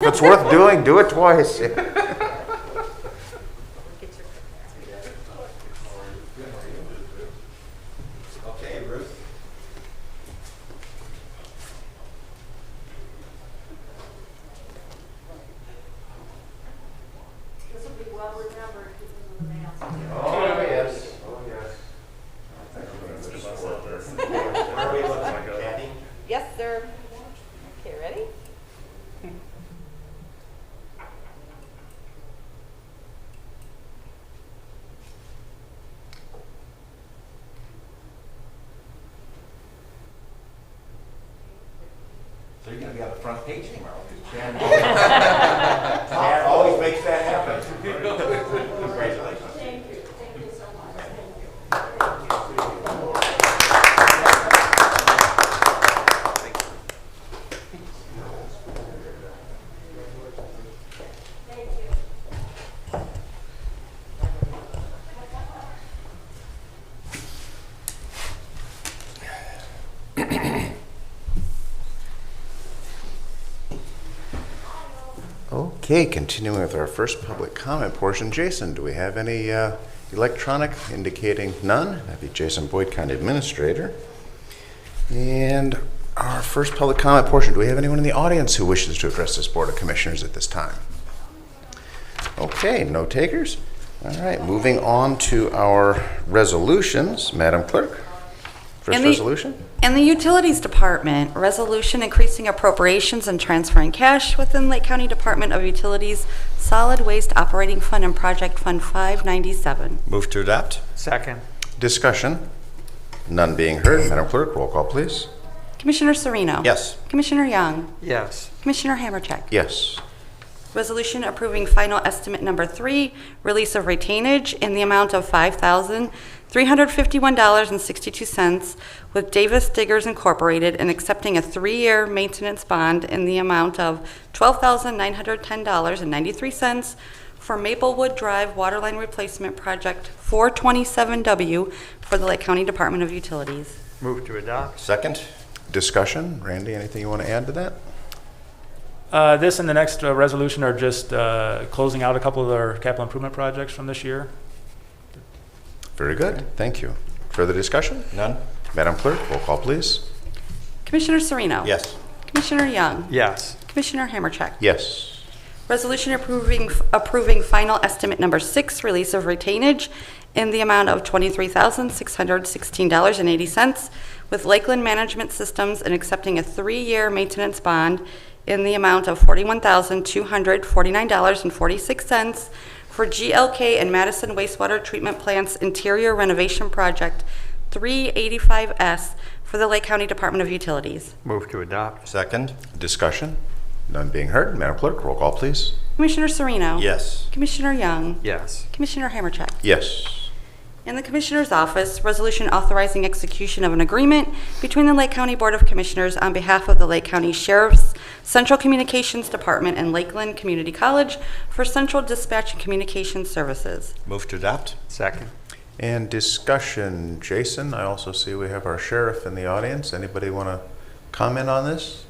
If it's worth doing, do it twice. Okay, Ruth. This will be well remembered because of the mask. Oh, yes. Oh, yes. Where are we looking, Kathy? Yes, sir. Okay, ready? So you're gonna be on the front page tomorrow, because Jan always makes that happen. Congratulations. Thank you. Thank you so much. Thank you. Okay, continuing with our first public comment portion. Jason, do we have any electronic indicating none? That'd be Jason Boyd, County Administrator. And our first public comment portion, do we have anyone in the audience who wishes to address this Board of Commissioners at this time? Okay, no takers. All right, moving on to our resolutions. Madam Clerk, first resolution? In the Utilities Department, resolution increasing appropriations and transferring cash within Lake County Department of Utilities Solid Waste Operating Fund and Project Fund 597. Move to adopt? Second. Discussion. None being heard. Madam Clerk, roll call, please. Commissioner Sereno. Yes. Commissioner Young. Yes. Commissioner Hammercheck. Yes. Resolution approving final estimate number 3, release of retainage in the amount of $5,351.62 with Davis Diggers Incorporated and accepting a 3-year maintenance bond in the amount of $12,910.93 for Maplewood Drive Waterline Replacement Project 427W for the Lake County Department of Utilities. Move to adopt. Second? Discussion. Randy, anything you want to add to that? This and the next resolution are just closing out a couple of our capital improvement projects from this year. Very good. Thank you. Further discussion? None? Madam Clerk, roll call, please. Commissioner Sereno. Yes. Commissioner Young. Yes. Commissioner Hammercheck. Yes. Resolution approving final estimate number 6, release of retainage in the amount of $23,616.80 with Lakeland Management Systems and accepting a 3-year maintenance bond in the amount of $41,249.46 for GLK and Madison Wastewater Treatment Plant's Interior Renovation Project 385S for the Lake County Department of Utilities. Move to adopt. Second? Discussion. None being heard. Madam Clerk, roll call, please. Commissioner Sereno. Yes. Commissioner Young. Yes. Commissioner Hammercheck. Yes. In the Commissioner's Office, resolution authorizing execution of an agreement between the Lake County Board of Commissioners on behalf of the Lake County Sheriff's Central Communications Department and Lakeland Community College for Central Dispatch and Communication Services. Move to adopt? Second. And discussion. Jason, I also see we have our sheriff in the audience. Anybody want to comment on this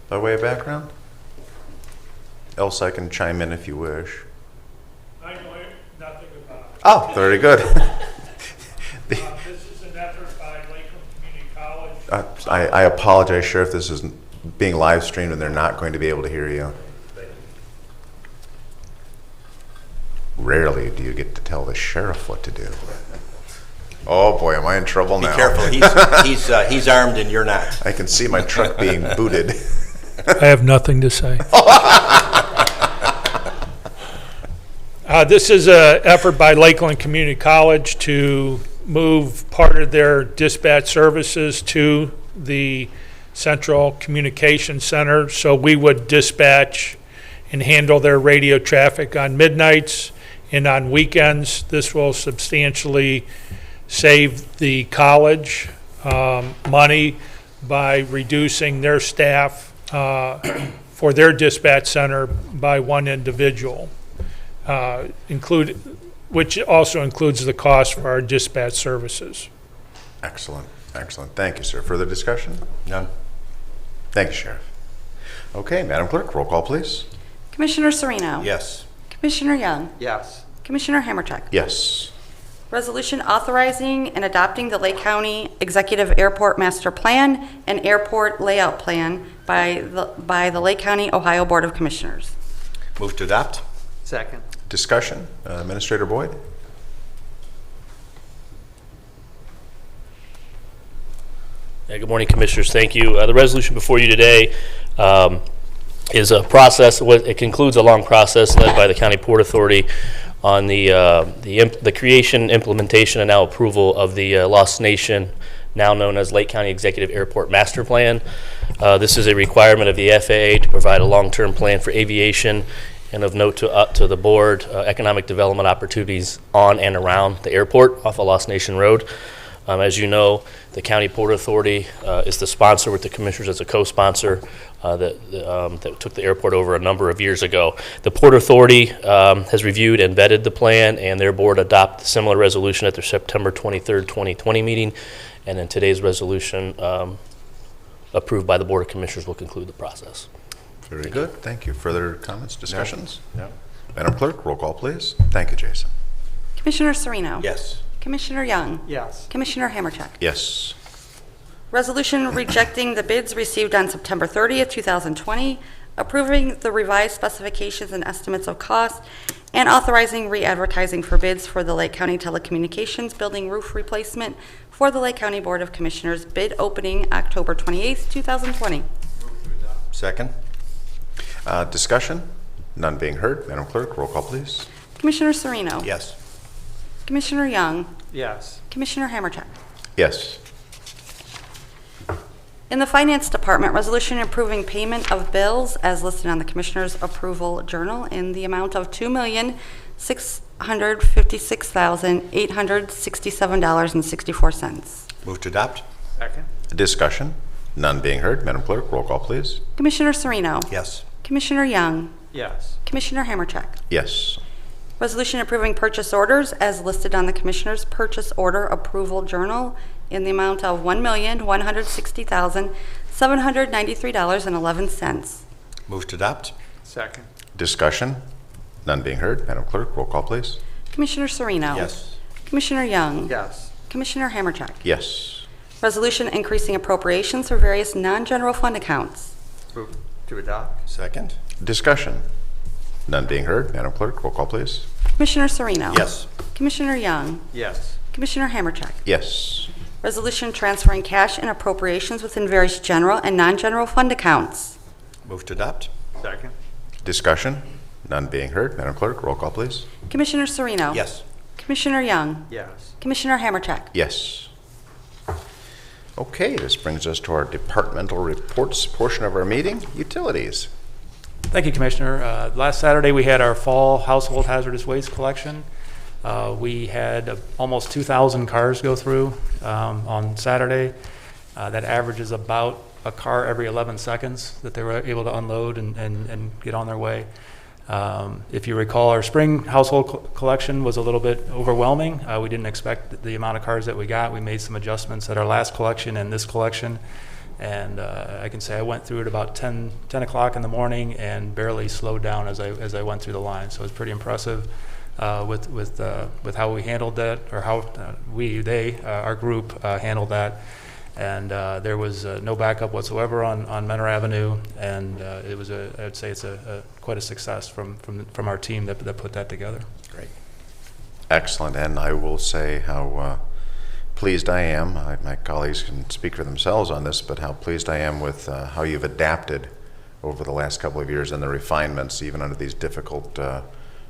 by way of background? Else I can chime in if you wish. I know nothing about it. Oh, very good. This is an effort by Lakeland Community College. I apologize, Sheriff. This is being live streamed and they're not going to be able to hear you. Rarely do you get to tell the sheriff what to do. Oh boy, am I in trouble Be now. careful, he's armed and you're not. I can see my truck being booted. I have nothing to say. This is an effort by Lakeland Community College to move part of their dispatch services to the Central Communication Center. So we would dispatch and handle their radio traffic on midnights and on weekends. This will substantially save the college money by reducing their staff for their dispatch center by one individual, which also includes the cost for our dispatch services. Excellent, excellent. Thank you, sir. Further discussion? None? Thank you, Sheriff. Okay, Madam Clerk, roll call, please. Commissioner Sereno. Yes. Commissioner Young. Yes. Commissioner Hammercheck. Yes. Resolution authorizing and adopting the Lake County Executive Airport Master Plan and Airport Layout Plan by the Lake County, Ohio Board of Commissioners. Move to adopt. Second. Discussion. Administrator Boyd? Yeah, good morning, Commissioners. Thank you. The resolution before you today is a process. It concludes a long process led by the County Port Authority on the creation, implementation, and now approval of the Lost Nation, now known as Lake County Executive Airport Master Plan. This is a requirement of the FAA to provide a long-term plan for aviation, and of note to the board, economic development opportunities on and around the airport off of Lost Nation Road. As you know, the County Port Authority is the sponsor with the Commissioners as a co-sponsor that took the airport over a number of years ago. The Port Authority has reviewed and vetted the plan, and their board adopted a similar resolution at their September 23rd, 2020 meeting, and then today's resolution approved by the Board of Commissioners will conclude the process. Very good. Thank you. Further comments, discussions? No. Madam Clerk, roll call, please. Thank you, Jason. Commissioner Sereno. Yes. Commissioner Young. Yes. Commissioner Hammercheck. Yes. Resolution rejecting the bids received on September 30th, 2020, approving the revised specifications and estimates of cost, and authorizing re-advertising for bids for the Lake County Telecommunications Building roof replacement for the Lake County Board of Commissioners, bid opening October 28th, 2020. Second. Discussion? None being heard. Madam Clerk, roll call, please. Commissioner Sereno. Yes. Commissioner Young. Yes. Commissioner Hammercheck. Yes. In the Finance Department, resolution approving payment of bills as listed on the Commissioner's Approval Journal in the amount of $2,656,867.64. Move to adopt. Second. Discussion? None being heard. Madam Clerk, roll call, please. Commissioner Sereno. Yes. Commissioner Young. Yes. Commissioner Hammercheck. Yes. Resolution approving purchase orders as listed on the Commissioner's Purchase Order Approval Journal in the amount of $1,160,793.11. Move to adopt. Second. Discussion? None being heard. Madam Clerk, roll call, please. Commissioner Sereno. Yes. Commissioner Young. Yes. Commissioner Hammercheck. Yes. Resolution increasing appropriations for various non-general fund accounts. Move to adopt. Second. Discussion? None being heard. Madam Clerk, roll call, please. Commissioner Sereno. Yes. Commissioner Young. Yes. Commissioner Hammercheck. Yes. Resolution transferring cash and appropriations within various general and non-general fund accounts. Move to adopt. Second. Discussion? None being heard. Madam Clerk, roll call, please. Commissioner Sereno. Yes. Commissioner Young. Yes. Commissioner Hammercheck. Yes. Okay, this brings us to our departmental reports portion of our meeting. Utilities. Thank you, Commissioner. Last Saturday, we had our fall household hazardous waste collection. We had almost 2,000 cars go through on Saturday. That averages about a car every 11 seconds that they were able to unload and get on their way. If you recall, our spring household collection was a little bit overwhelming. We didn't expect the amount of cars that we got. We made some adjustments at our last collection and this collection. And I can say I went through it about 10 o'clock in the morning and barely slowed down as I went through the line. So it was pretty impressive with how we handled that, or how our group handled that. And there was no backup whatsoever on Menor Avenue, and it was I'd say it's quite a success from our team that put that together. Great. Excellent. And I will say how pleased I am. My colleagues can speak for themselves on this, but how pleased I am with how you've adapted over the last couple of years and the refinements, even under these difficult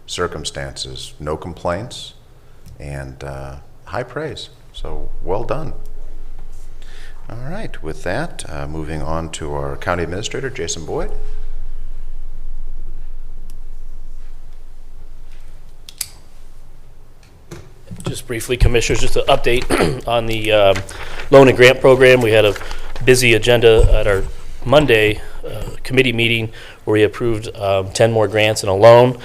circumstances. No complaints and high praise. So well done. All right, with that, moving on to our County Administrator, Jason Boyd. Just briefly, Commissioners, just an update on the loan and grant program. We had a busy agenda at our Monday committee meeting where we approved 10 more grants and a loan.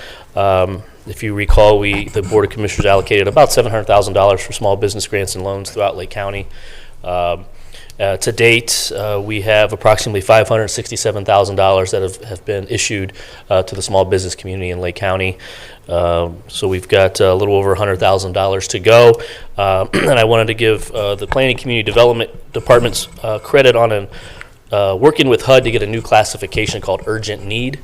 If you recall, the Board of Commissioners allocated about $700,000 for small business grants and loans throughout Lake County. To date, we have approximately $567,000 that have been issued to the small business community in Lake County. So we've got a little over $100,000 to go. And I wanted to give the Planning Community Development Department's credit on working with HUD to get a new classification called urgent need,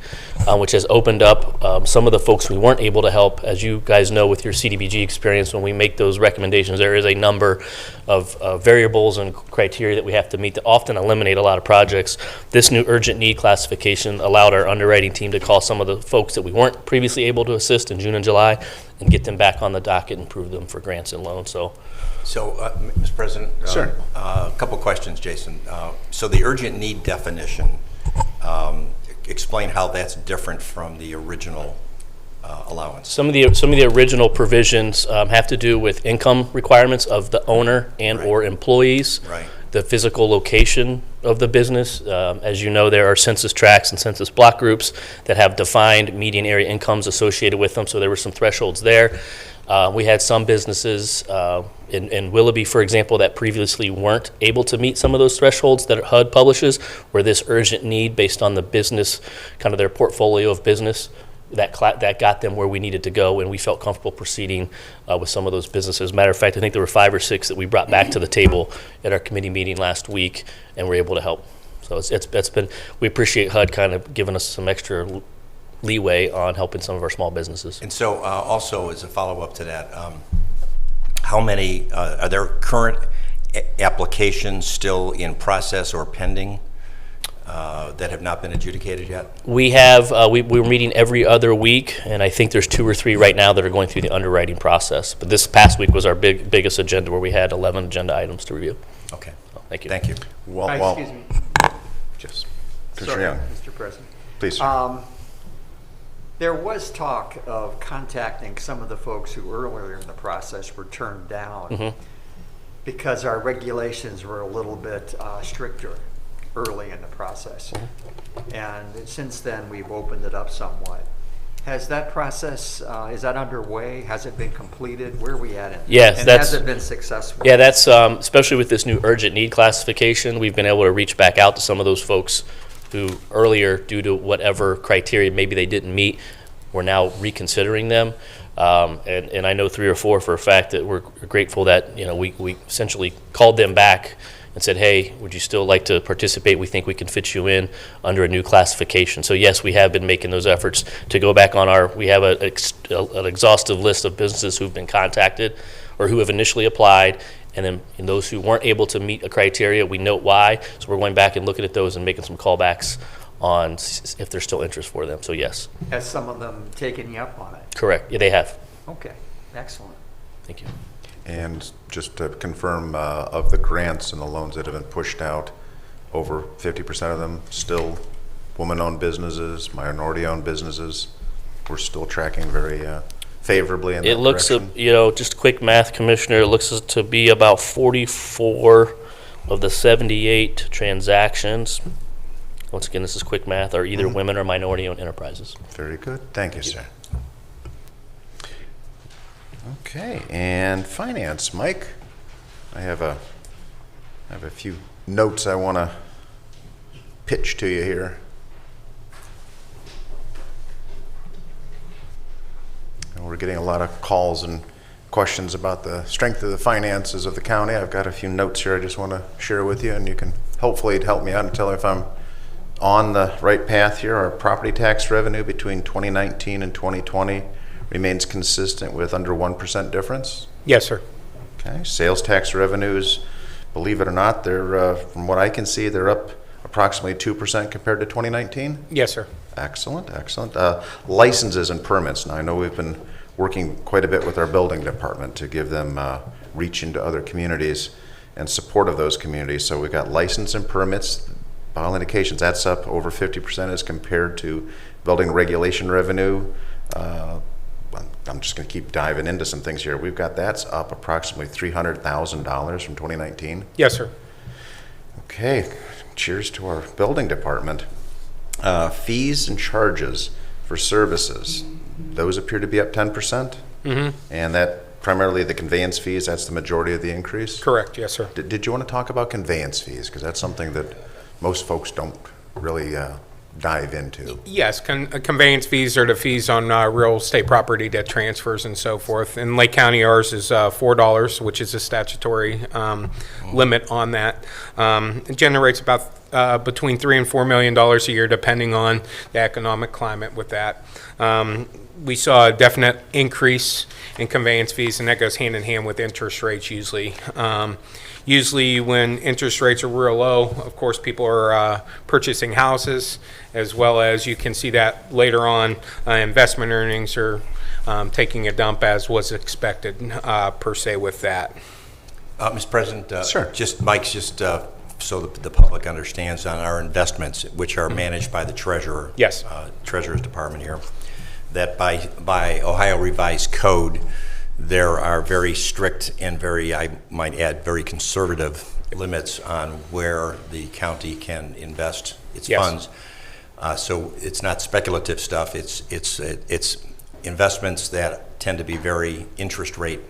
which has opened up some of the folks we weren't able to help. As you guys know with your CDBG experience, when we make those recommendations, there is a number of variables and criteria that we have to meet to often eliminate a lot of projects. This new urgent need classification allowed our underwriting team to call some of the folks that we weren't previously able to assist in June and July and get them back on the docket and approve them for grants and loans. So Mr. President? Sir. A couple questions, Jason. So the urgent need definition, explain how that's different from the original allowance. some of the original provisions have to do with income requirements of the owner and or employees. Right. The physical location of the business. As you know, there are census tracts and census block groups that have defined median area incomes associated with them, so there were some thresholds there. We had some businesses in Willoughby, for example, that previously weren't able to meet some of those thresholds that HUD publishes, where this urgent need based on the business, kind of their portfolio of business, that got them where we needed to go, and we felt comfortable proceeding with some of those businesses. Matter of fact, I think there were 5 or 6 that we brought back to the table at our committee meeting last week, and we're able to help. So it's been, we appreciate HUD kind of giving us some extra leeway on helping some of our small businesses. And so also as a follow-up to that, how many, are there current applications still in process or pending that have not been adjudicated yet? We have, we're meeting every other week, and I think there's 2 or 3 right now that are going through the underwriting process. But this past week was our biggest agenda, where we had 11 agenda items to review. Okay. So, thank you. Thank you. Excuse me. Just, Sorry, Commissioner Young, Mr. President. please, sir. There was talk of contacting some of the folks who earlier in the process were turned down because our regulations were a little bit stricter early in the process. And since then, we've opened it up somewhat. Has that process, is that underway? Has it been completed? Where are we at in? Yes, and that's- has it been successful? Yeah, that's, especially with this new urgent need classification, we've been able to reach back out to some of those folks who earlier, due to whatever criteria maybe they didn't meet, we're now reconsidering them. And I know 3 or 4 for a fact that we're grateful that, we essentially called them back and said, hey, would you still like to participate? We think we can fit you in under a new classification. So yes, we have been making those efforts to go back on we have an exhaustive list of businesses who've been contacted or who have initially applied, and then in those who weren't able to meet a criteria, we note why. So we're going back and looking at those and making some callbacks on if there's still interest for them. So yes. Has some of them taken you up on it? Correct. Yeah, they have. Okay, excellent. Thank you. And just to confirm, of the grants and the loans that have been pushed out, over 50% of them still woman-owned businesses, minority-owned businesses. We're still tracking very favorably in that direction. It looks, just quick math, Commissioner, it looks to be about 44 of the 78 transactions. Once again, this is quick math, are either women or minority-owned enterprises. Very good. Thank you, sir. Okay, and finance, Mike. I have a few notes I want to pitch to you here. And we're getting a lot of calls and questions about the strength of the finances of the county. I've got a few notes here I just want to share with you, and you can hopefully help me out and tell me if I'm on the right path here. Our property tax revenue between 2019 and 2020 remains consistent with under 1% difference. Yes, sir. Okay, sales tax revenues, believe it or not, they're, from what I can see, they're up approximately 2% compared to 2019. Yes, sir. Excellent, excellent. Licenses and permits. Now, I know we've been working quite a bit with our building department to give them reach into other communities and support of those communities. So we've got license and permits. By all indications, that's up over 50% as compared to building regulation revenue. I'm just going to keep diving into some things here. We've got that's up approximately $300,000 from 2019. Yes, sir. Okay, cheers to our building department. Fees and charges for services, those appear to be up 10%. And that primarily the conveyance fees, that's the majority of the increase? Correct, yes, sir. Did you want to talk about conveyance fees? Because that's something that most folks don't really dive into. Yes, conveyance fees are the fees on real estate property that transfers and so forth. In Lake County, ours is $4, which is a statutory limit on that. It generates about between $3 and $4 million a year, depending on the economic climate with that. We saw a definite increase in conveyance fees, and that goes hand in hand with interest rates usually. Usually when interest rates are real low, of course, people are purchasing houses, as well as you can see that later on, investment earnings are taking a dump as was expected per se with that. Mr. President? Sure. Mike's so that the public understands on our investments, which are managed by the treasurer. Yes. Treasurer's Department here, that by Ohio Revised Code, there are very strict and very, I might add, very conservative limits on where the county can invest its Yes. funds. So it's not speculative stuff. It's investments that tend to be very interest rate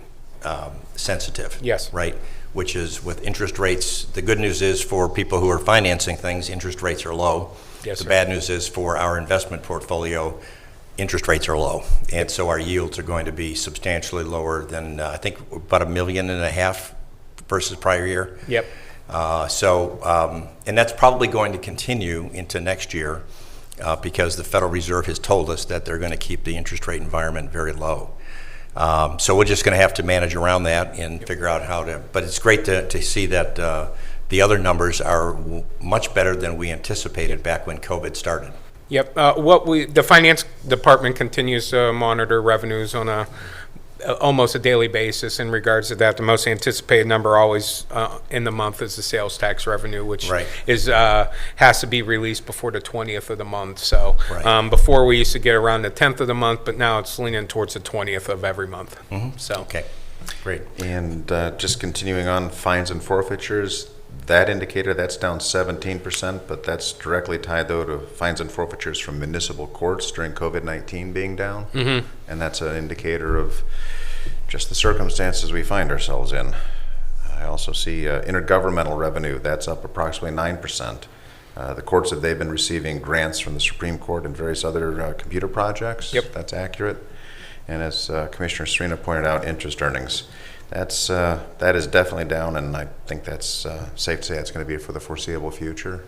sensitive. Yes. Right? Which is with interest rates, the good news is for people who are financing things, interest rates are low. Yes, The sir. bad news is for our investment portfolio, interest rates are low. And so our yields are going to be substantially lower than, I think, about $1.5 million versus prior year. Yep. And that's probably going to continue into next year because the Federal Reserve has told us that they're going to keep the interest rate environment very low. So we're just going to have to manage around that and figure out how to, but it's great to see that the other numbers are much better than we anticipated back when COVID started. Yep. The finance department continues to monitor revenues on almost a daily basis in regards to that. The most anticipated number always in the month is the sales tax revenue, which Right. is has to be released before the 20th of the month. So Right. before we used to get around the 10th of the month, but now it's leaning towards the 20th of every month. So Okay, great. And just continuing on fines and forfeitures, that indicator, that's down 17%, but that's directly tied, though, to fines and forfeitures from municipal courts during COVID-19 being down. Mm-hmm. And that's an indicator of just the circumstances we find ourselves in. I also see intergovernmental revenue, that's up approximately 9%. The courts, they've been receiving grants from the Supreme Court and various other computer projects. Yep. That's accurate. And as Commissioner Serena pointed out, interest earnings. That is definitely down, and I think that's safe to say it's going to be for the foreseeable future.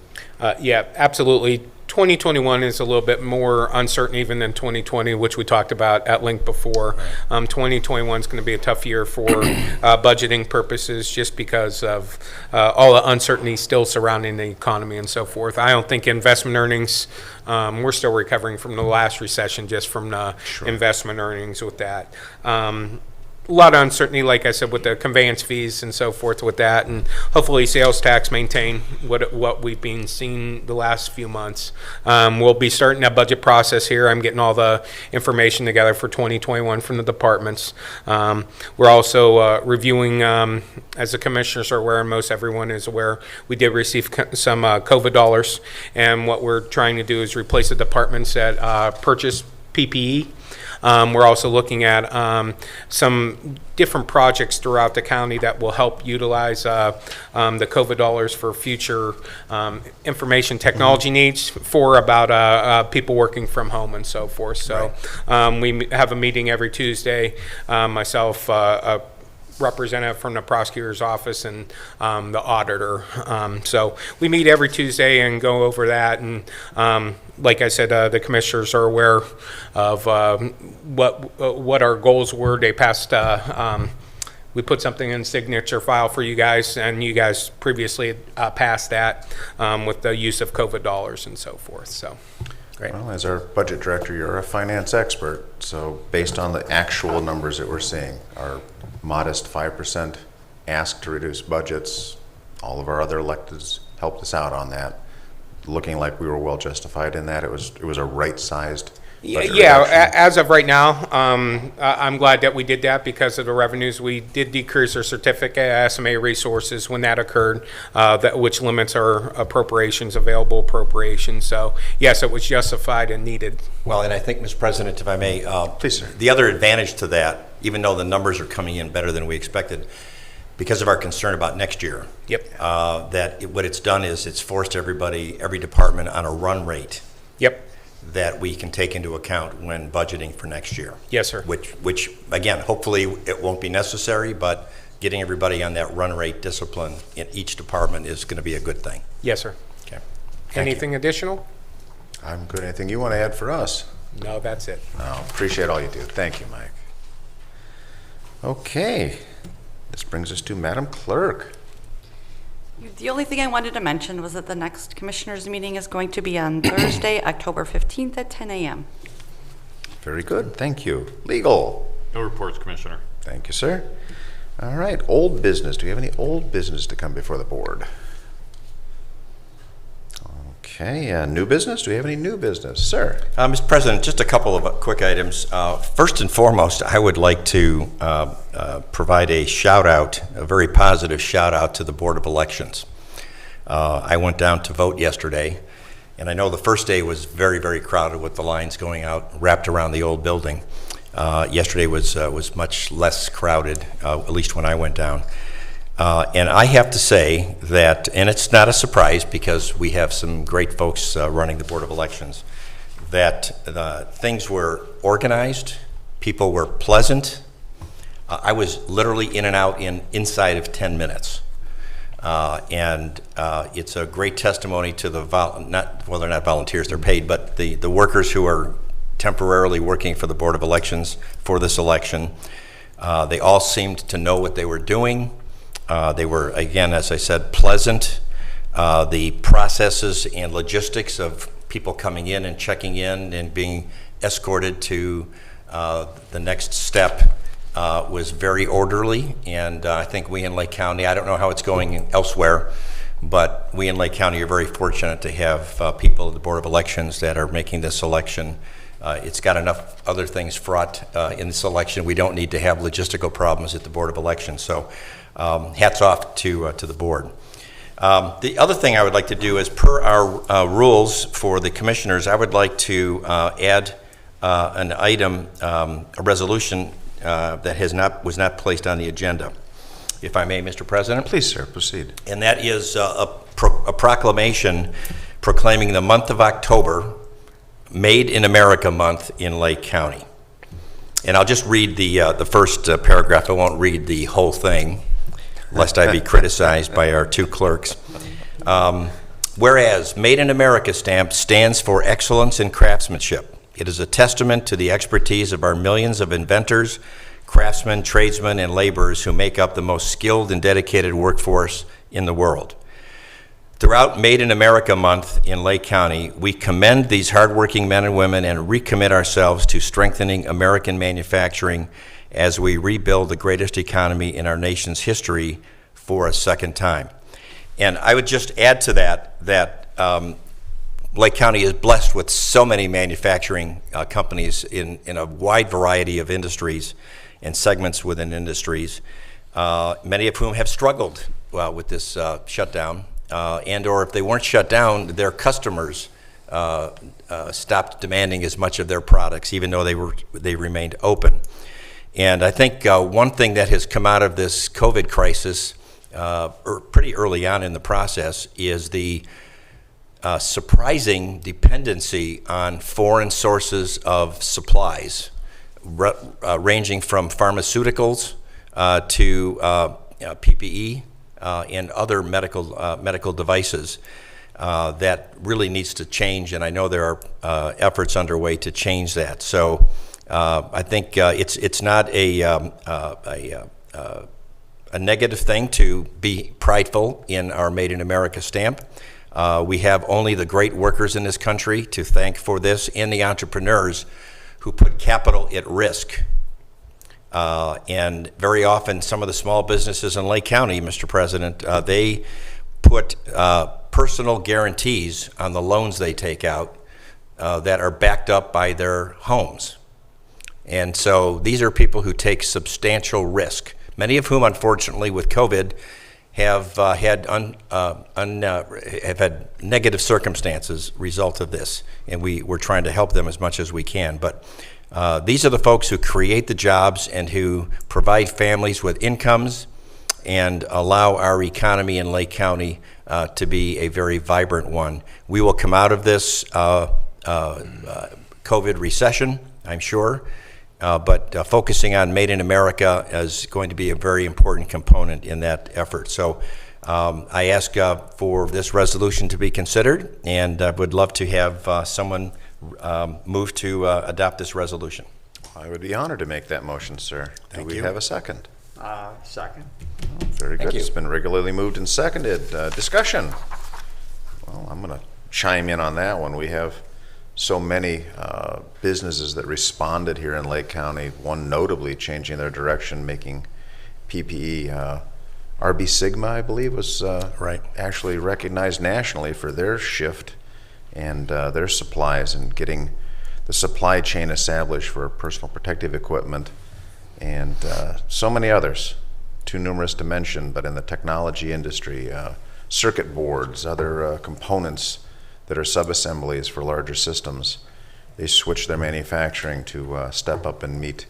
yeah, absolutely. 2021 is a little bit more uncertain even than 2020, which we talked about at length before. 2021 is going to be a tough year for budgeting purposes just because of all the uncertainty still surrounding the economy and so forth. I don't think investment earnings, we're still recovering from the last recession just from the investment earnings with that. A lot of uncertainty, like I said, with the conveyance fees and so forth with that, and hopefully sales tax maintain what we've been seeing the last few months. We'll be starting that budget process here. I'm getting all the information together for 2021 from the departments. We're also reviewing, as the commissioners are aware, and most everyone is aware, we did receive some COVID dollars, and what we're trying to do is replace the departments that purchase PPE. We're also looking at some different projects throughout the county that will help utilize the COVID dollars for future information technology needs for about people working from home and so forth. So we have a meeting every Tuesday, myself, a representative from the prosecutor's office, and the auditor. So we meet every Tuesday and go over that, and like I said, the commissioners are aware of what our goals were. They passed, we put something in signature file for you guys, and you guys previously passed that with the use of COVID dollars and so forth. So. Great. Well, as our budget director, you're a finance expert, so based on the actual numbers that we're seeing, our modest 5% ask to reduce budgets, all of our other electeds helped us out on that. Looking like we were well justified in that. It was a right-sized budget Yeah, reduction. as of right now, I'm glad that we did that because of the revenues. We did decrease our certificate SMA resources when that occurred, which limits our appropriations, available appropriations. So yes, it was justified and needed. Well, and I think, Mr. President, if I may, Please, sir. the other advantage to that even though the numbers are coming in better than we expected, because of our concern about next year. Yep. What it's done is it's forced every department on a run rate Yep. that we can take into account when budgeting for next year. Yes, sir. Which again, hopefully it won't be necessary, but getting everybody on that run rate discipline in each department is going to be a good thing. Yes, sir. Okay. Thank you. Anything additional? I'm good. Anything you want to add for us? No, that's it. No, appreciate all you do. Thank you, Mike. Okay, this brings us to Madam Clerk. The only thing I wanted to mention was that the next commissioners' meeting is going to be on Thursday, October 15th at 10 a.m. Very good, thank you. Legal. No reports, Commissioner. Thank you, sir. All right, old business. Do we have any old business to come before the board? Okay, new business. Do we have any new business? Sir? Mr. President, just a couple of quick items. First and foremost, I would like to provide a shout out, a very positive shout out to the Board of Elections. I went down to vote yesterday, and I know the first day was very, very crowded with the lines going out wrapped around the old building. Yesterday was much less crowded, at least when I went down. And I have to say that, and it's not a surprise because we have some great folks running the Board of Elections, that things were organized, people were pleasant. I was literally in and out inside of 10 minutes. And it's a great testimony to the, they're not volunteers, they're paid, but the workers who are temporarily working for the Board of Elections for this election. They all seemed to know what they were doing. They were, again, as I said, pleasant. The processes and logistics of people coming in and checking in and being escorted to the next step was very orderly. And I think we in Lake County, I don't know how it's going elsewhere, but we in Lake County are very fortunate to have people at the Board of Elections that are making this election. It's got enough other things fraught in this election. We don't need to have logistical problems at the Board of Elections. So hats off to the board. The other thing I would like to do is, per our rules for the commissioners, I would like to add an item, a resolution that was not placed on the agenda. If I may, Mr. President? Please, sir, proceed. And that is a proclamation proclaiming the month of October Made in America Month in Lake County. And I'll just read the first paragraph. I won't read the whole thing, lest I be criticized by our two clerks. Whereas Made in America stamp stands for excellence in craftsmanship. It is a testament to the expertise of our millions of inventors, craftsmen, tradesmen, and laborers who make up the most skilled and dedicated workforce in the world. Throughout Made in America Month in Lake County, we commend these hardworking men and women and recommit ourselves to strengthening American manufacturing as we rebuild the greatest economy in our nation's history for a second time. And I would just add to that Lake County is blessed with so many manufacturing companies in a wide variety of industries and segments within industries, many of whom have struggled with this shutdown. And or if they weren't shut down, their customers stopped demanding as much of their products, even though they remained open. And I think one thing that has come out of this COVID crisis pretty early on in the process is the surprising dependency on foreign sources of supplies, ranging from pharmaceuticals to PPE. And other medical devices that really needs to change, and I know there are efforts underway to change that. So I think it's not a negative thing to be prideful in our Made in America stamp. We have only the great workers in this country to thank for this, and the entrepreneurs who put capital at risk. And very often some of the small businesses in Lake County, Mr. President, they put personal guarantees on the loans they take out that are backed up by their homes. And so these are people who take substantial risk, many of whom, unfortunately, with COVID, have had negative circumstances result of this. And we're trying to help them as much as we can. But These are the folks who create the jobs and who provide families with incomes and allow our economy in Lake County to be a very vibrant one. We will come out of this COVID recession, I'm sure, but focusing on Made in America is going to be a very important component in that effort. So I ask for this resolution to be considered, and I would love to have someone move to adopt this resolution. I would be honored to make that motion, sir. Thank Do we you. have a second? Second. Very Thank good. you. It's been regularly moved and seconded. Discussion. Well, I'm going to chime in on that one. We have so many businesses that responded here in Lake County, one notably changing their direction, making PPE. RB Sigma, I believe, was Right. actually recognized nationally for their shift and their supplies and getting the supply chain established for personal protective equipment and so many others, too numerous to mention, but in the technology industry, circuit boards, other components that are sub-assemblies for larger systems, they switch their manufacturing to step up and meet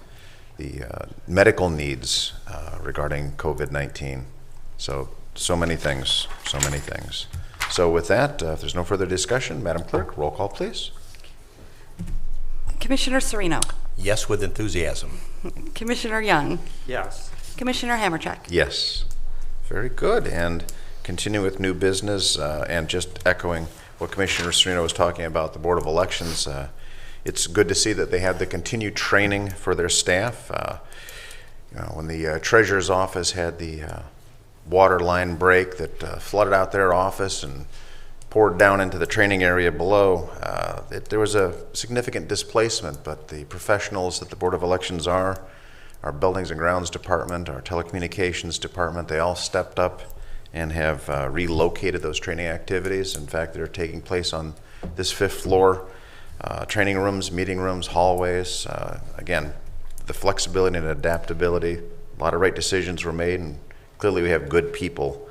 the medical needs regarding COVID-19. So many things, so many things. So with that, if there's no further discussion, Madam Clerk, roll call, please. Commissioner Sereno, Yes, with enthusiasm. Commissioner Young, Yes. Commissioner Hammercheck. Yes. Very good. And continue with new business and just echoing what Commissioner Sereno was talking about, the Board of Elections. It's good to see that they have the continued training for their staff. When the Treasurer's Office had the water line break that flooded out their office and poured down into the training area below, there was a significant displacement, but the professionals that the Board of Elections are, our Buildings and Grounds Department, our Telecommunications Department, they all stepped up and have relocated those training activities. In fact, they're taking place on this 5th floor, training rooms, meeting rooms, hallways. Again, the flexibility and adaptability, a lot of right decisions were made, and clearly we have good people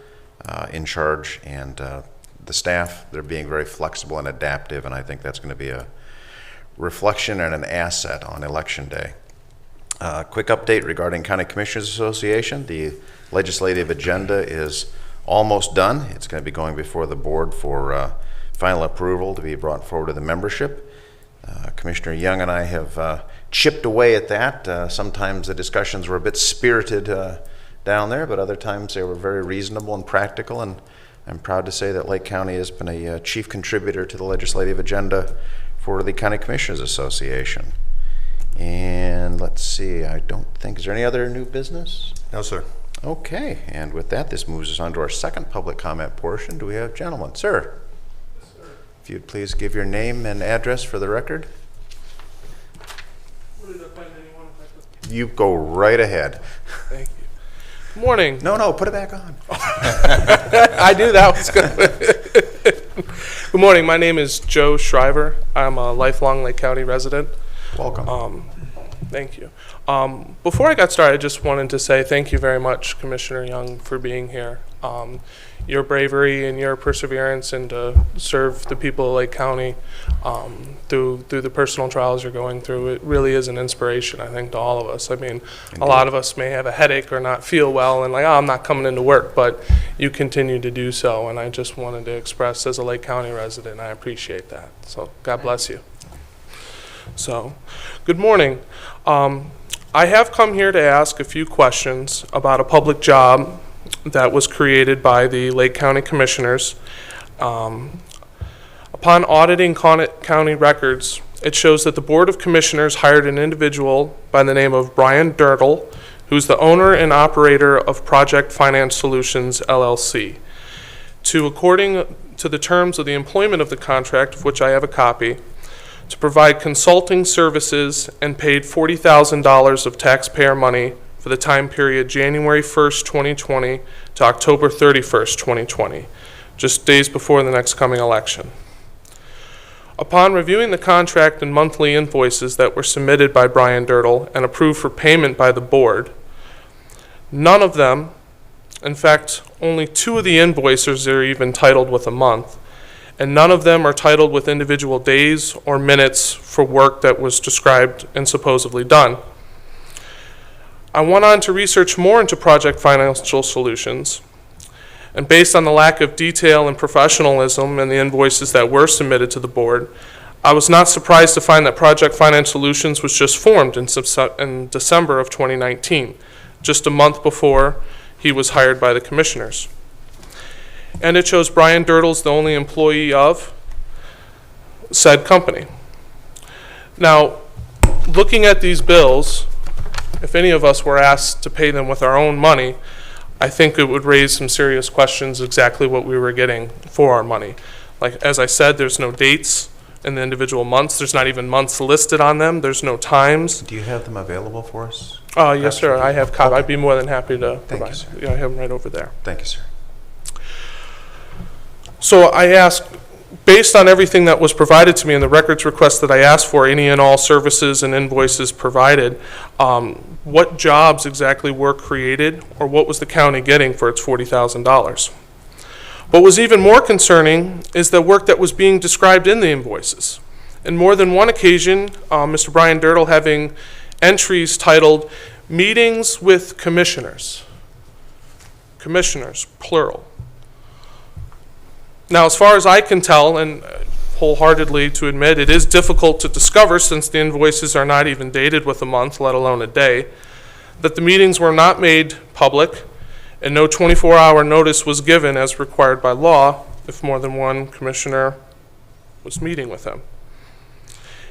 in charge, and the staff, they're being very flexible and adaptive, and I think that's going to be a reflection and an asset on Election Day. Quick update regarding County Commissioners Association. The legislative agenda is almost done. It's going to be going before the board for final approval to be brought forward to the membership. Commissioner Young and I have chipped away at that. Sometimes the discussions were a bit spirited down there, but other times they were very reasonable and practical, and I'm proud to say that Lake County has been a chief contributor to the legislative agenda for the County Commissioners Association. And let's see, I don't think, is there any other new business? No, sir. Okay, and with that, this moves us on to our second public comment portion. Do we have gentlemen? Sir? Yes, sir. If you'd please give your name and address for the record. You go right ahead. Thank you. Good morning. No, put it back on. I knew that was going to. Good morning. My name is Joe Shriver. I'm a lifelong Lake County resident. Welcome. Thank you. Before I got started, I just wanted to say thank you very much, Commissioner Young, for being here. Your bravery and your perseverance and to serve the people of Lake County through the personal trials you're going through, it really is an inspiration, I think, to all of us. I mean, a lot of us may have a headache or not feel well and like, oh, I'm not coming into work, but you continue to do so, and I just wanted to express as a Lake County resident, I appreciate that. So God bless you. So, good morning. I have come here to ask a few questions about a public job that was created by the Lake County Commissioners. Upon auditing county records, it shows that the Board of Commissioners hired an individual by the name of Brian Dirtle, who's the owner and operator of Project Finance Solutions, LLC. According to the terms of the employment of the contract, of which I have a copy, to provide consulting services and paid $40,000 of taxpayer money for the time period January 1st, 2020 to October 31st, 2020, just days before the next coming election. Upon reviewing the contract and monthly invoices that were submitted by Brian Dirtle and approved for payment by the board, none of them, in fact, only 2 of the invoices are even titled with a month, and none of them are titled with individual days or minutes for work that was described and supposedly done. I went on to research more into Project Financial Solutions, and based on the lack of detail and professionalism in the invoices that were submitted to the board, I was not surprised to find that Project Finance Solutions was just formed in December of 2019, just a month before he was hired by the commissioners. And it shows Brian Dirtle's the only employee of said company. Now, looking at these bills, if any of us were asked to pay them with our own money, I think it would raise some serious questions exactly what we were getting for our money. Like, as I said, there's no dates in the individual months. There's not even months listed on them. There's no times. Do you have them available for us? Yes, sir. I have copies. I'd be more than happy to Thank you, provide. sir. Yeah, I have them right over there. Thank you, sir. So I asked, based on everything that was provided to me in the records request that I asked for, any and all services and invoices provided, what jobs exactly were created, or what was the county getting for its $40,000? What was even more concerning is the work that was being described in the invoices. In more than one occasion, Mr. Brian Dirtle having entries titled "Meetings with Commissioners." Commissioners, plural. Now, as far as I can tell, and wholeheartedly to admit, it is difficult to discover since the invoices are not even dated with a month, let alone a day, that the meetings were not made public and no 24-hour notice was given as required by law if more than one commissioner was meeting with him.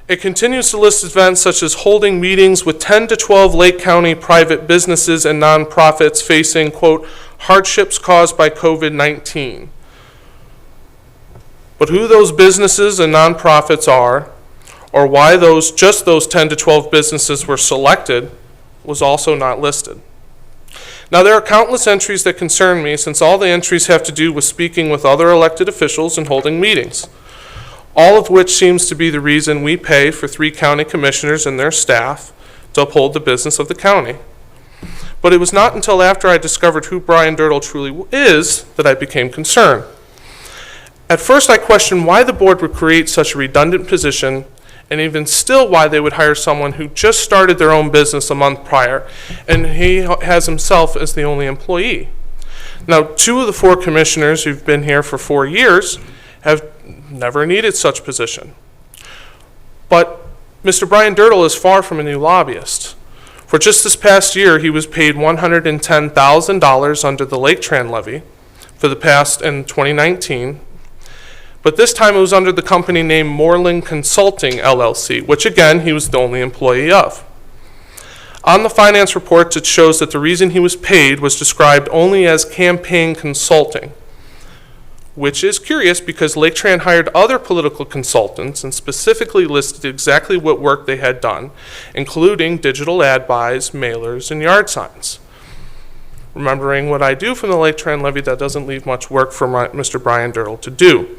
It continues to list events such as holding meetings with 10 to 12 Lake County private businesses and nonprofits facing, quote, hardships caused by COVID-19. But who those businesses and nonprofits are, or why just those 10 to 12 businesses were selected, was also not listed. Now, there are countless entries that concern me, since all the entries have to do with speaking with other elected officials and holding meetings, all of which seems to be the reason we pay for 3 county commissioners and their staff to uphold the business of the county. But it was not until after I discovered who Brian Dirtle truly is that I became concerned. At first, I questioned why the board would create such a redundant position, and even still why they would hire someone who just started their own business a month prior, and he has himself as the only employee. Now, 2 of the 4 commissioners who've been here for 4 years have never needed such position. But Mr. Brian Dirtle is far from a new lobbyist. For just this past year, he was paid $110,000 under the Lake Tran levy for the past in 2019. But this time it was under the company name Moreland Consulting, LLC, which again, he was the only employee of. On the finance reports, it shows that the reason he was paid was described only as campaign consulting, which is curious because Lake Tran hired other political consultants and specifically listed exactly what work they had done, including digital ad buys, mailers, and yard signs. Remembering what I do from the Lake Tran levy, that doesn't leave much work for Mr. Brian Dirtle to do.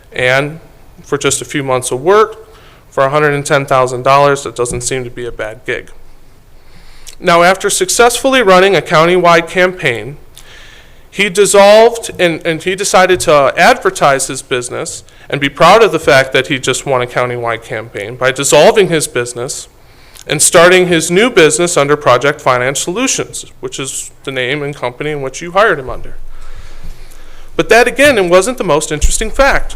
And for just a few months of work, for $110,000, that doesn't seem to be a bad gig. Now, after successfully running a countywide campaign, he dissolved and he decided to advertise his business and be proud of the fact that he just won a countywide campaign by dissolving his business and starting his new business under Project Finance Solutions, which is the name and company in which you hired him under. But that, again, it wasn't the most interesting fact.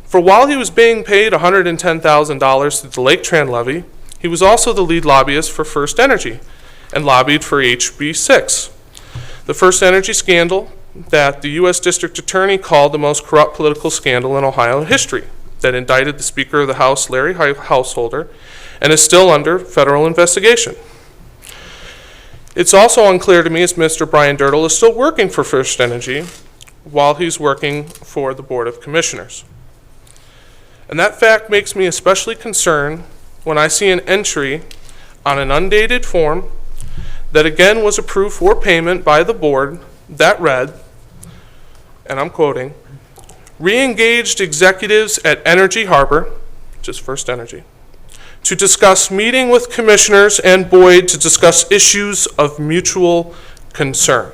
For while he was being paid $110,000 through the Lake Tran levy, he was also the lead lobbyist for First Energy and lobbied for HB 6, the First Energy scandal that the U.S. District Attorney called the most corrupt political scandal in Ohio history, that indicted the Speaker of the House, Larry Householder, and is still under federal investigation. It's also unclear to me if Mr. Brian Dirtle is still working for First Energy while he's working for the Board of Commissioners. And that fact makes me especially concerned when I see an entry on an undated form that again was approved for payment by the board that read, and I'm quoting, "Re-engaged executives at Energy Harbor," which is First Energy, "to discuss meeting with commissioners and Boyd to discuss issues of mutual concern."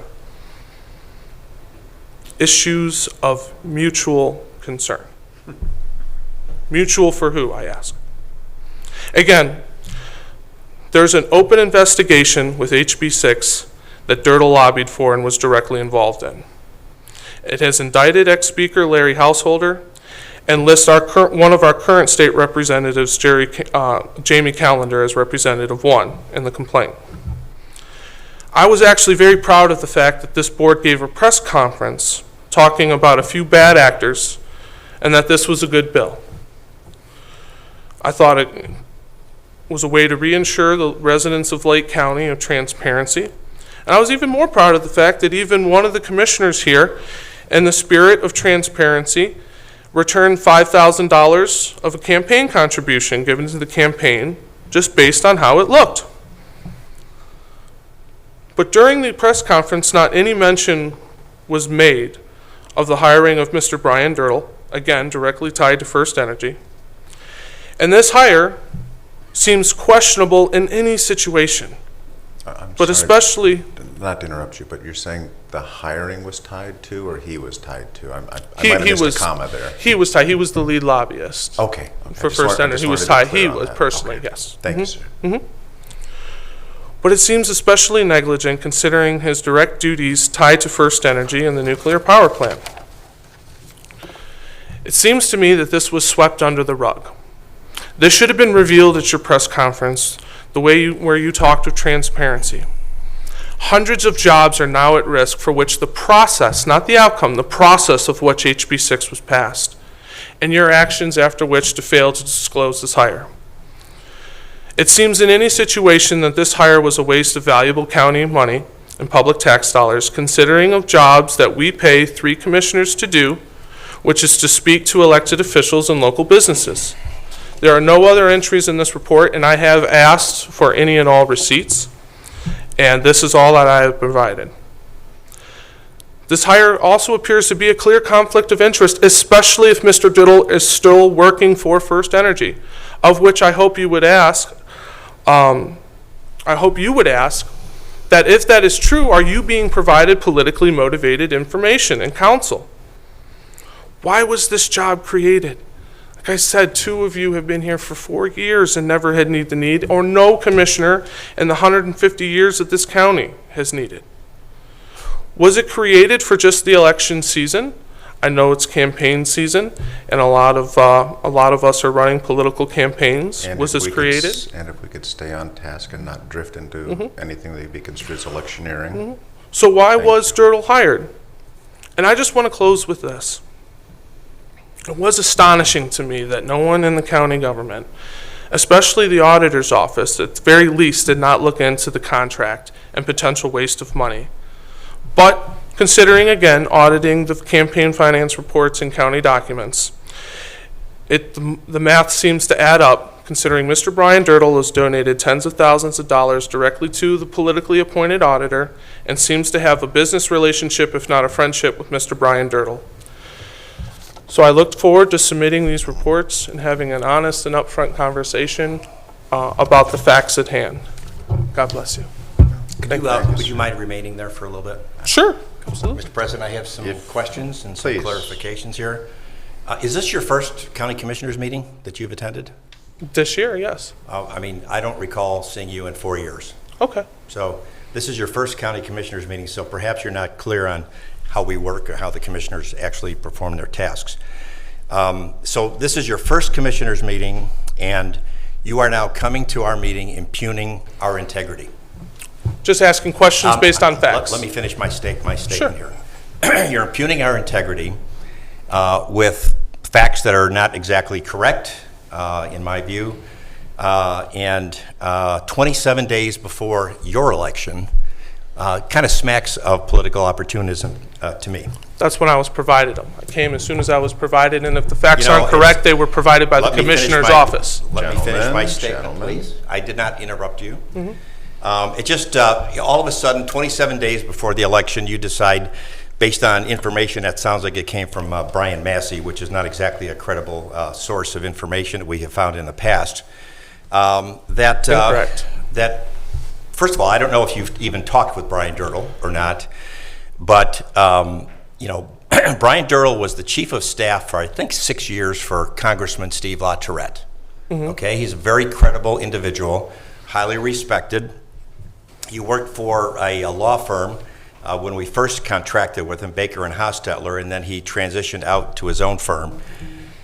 Issues of mutual concern. Mutual for who, I ask? Again, there's an open investigation with HB6 that Dirtle lobbied for and was directly involved in. It has indicted ex-Speaker Larry Householder and lists one of our current state representatives, Jamie Callender, as representative 1 in the complaint. I was actually very proud of the fact that this board gave a press conference talking about a few bad actors and that this was a good bill. I thought it was a way to reassure the residents of Lake County of transparency. And I was even more proud of the fact that even one of the commissioners here, in the spirit of transparency, returned $5,000 of a campaign contribution given to the campaign just based on how it looked. But during the press conference, not any mention was made of the hiring of Mr. Brian Dirtle, again, directly tied to First Energy. And this hire seems questionable in any situation, I'm but sorry, especially, not to interrupt you, but you're saying the hiring was tied to, or he was tied to? I might he have missed was a comma there. he was tied. He was the lead lobbyist Okay. for Just First I Energy. just He was wanted to be tied. He clear on was that. personally, Okay. yes. Thank you, sir. But it seems especially negligent considering his direct duties tied to First Energy and the nuclear power plant. It seems to me that this was swept under the rug. This should have been revealed at your press conference, the way where you talked of transparency. Hundreds of jobs are now at risk for which the process, not the outcome, the process of which HB6 was passed, and your actions after which to fail to disclose this hire. It seems in any situation that this hire was a waste of valuable county money and public tax dollars, considering of jobs that we pay 3 commissioners to do, which is to speak to elected officials and local businesses. There are no other entries in this report, and I have asked for any and all receipts, and this is all that I have provided. This hire also appears to be a clear conflict of interest, especially if Mr. Dirtle is still working for First Energy, of which I hope you would ask, that if that is true, are you being provided politically motivated information and counsel? Why was this job created? Like I said, 2 of you have been here for 4 years and never had the need, or no commissioner in the 150 years that this county has needed. Was it created for just the election season? I know it's campaign season, and a lot of us are running political campaigns. And Was if this we could created? and if we could stay on task and not drift into anything that would be construed as electioneering. So why Thank was Dirtle hired? And I just want to close with this. It was astonishing to me that no one in the county government, especially the auditor's office, at the very least did not look into the contract and potential waste of money. But considering, again, auditing the campaign finance reports and county documents, the math seems to add up, considering Mr. Brian Dirtle has donated tens of thousands of dollars directly to the politically appointed auditor and seems to have a business relationship, if not a friendship, with Mr. Brian Dirtle. So I look forward to submitting these reports and having an honest and upfront conversation about the facts at hand. God bless you. Would you mind remaining there for a little bit? Sure, absolutely. Mr. President, I have some questions and some Please. clarifications here. Is this your first county commissioners meeting that you've attended? This year, yes. I mean, I don't recall seeing you in 4 years. Okay. So this is your first county commissioners meeting, so perhaps you're not clear on how we work or how the commissioners actually perform their tasks. So this is your first commissioners meeting, and you are now coming to our meeting impugning our integrity. Just asking questions based on facts. Let me finish my statement Sure. here. You're impugning our integrity with facts that are not exactly correct, in my view, and 27 days before your election kind of smacks of political opportunism to me. That's when I was provided them. I came as soon as I was provided, and if the facts You know, aren't correct, they were provided by the Let me finish commissioner's my- office. Let me finish my Gentlemen, statement, gentlemen. please. I did not interrupt you. It just, all of a sudden, 27 days before the election, you decide, based on information that sounds like it came from Brian Massey, which is not exactly a credible source of information that we have found in the past, Incorrect. that, first of all, I don't know if you've even talked with Brian Dirtle or not, but, you know, Brian Durrell was the chief of staff for, I think, 6 years for Congressman Steve LaTourette. Okay, he's a very credible individual, highly respected. He worked for a law firm when we first contracted with him, Baker and Hostetler, and then he transitioned out to his own firm.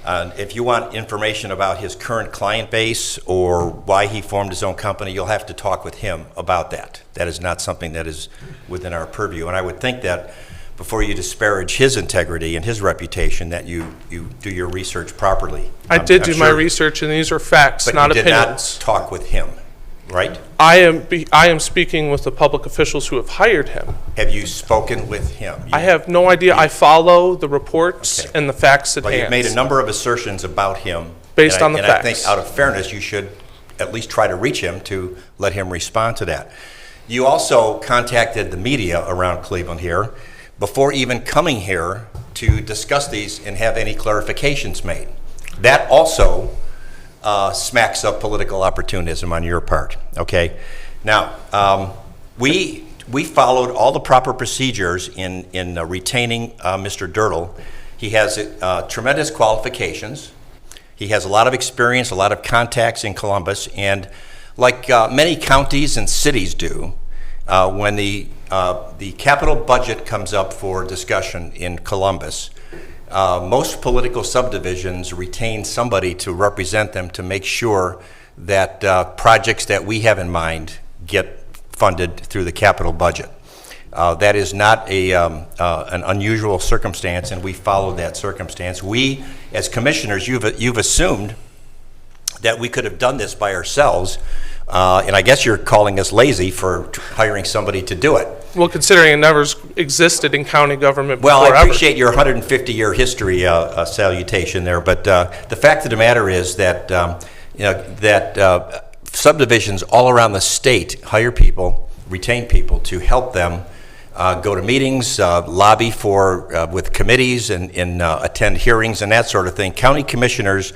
If you want information about his current client base or why he formed his own company, you'll have to talk with him about that. That is not something that is within our purview. And I would think that before you disparage his integrity and his reputation, that you do your research properly. I did I'm do my sure- research, and these are facts, But not you did opinions. not talk with him, right? I am speaking with the public officials who have hired him. Have you spoken with him? I have no idea. I follow the reports Okay. and the facts at Well, you've hand. made a number of assertions about him. Based and on the And I facts. think out of fairness, you should at least try to reach him to let him respond to that. You also contacted the media around Cleveland here before even coming here to discuss these and have any clarifications made. That also smacks of political opportunism on your part, okay? Now, we followed all the proper procedures in retaining Mr. Dirtle. He has tremendous qualifications. He has a lot of experience, a lot of contacts in Columbus, and like many counties and cities do, when the capital budget comes up for discussion in Columbus, most political subdivisions retain somebody to represent them to make sure that projects that we have in mind get funded through the capital budget. That is not an unusual circumstance, and we followed that circumstance. We, as commissioners, you've assumed that we could have done this by ourselves, and I guess you're calling us lazy for hiring somebody to do it. Well, considering it never existed in county government before Well, I ever. appreciate your 150-year history salutation there, but the fact of the matter is that subdivisions all around the state hire people, retain people to help them go to meetings, lobby for with committees, and attend hearings and that sort of thing. County commissioners,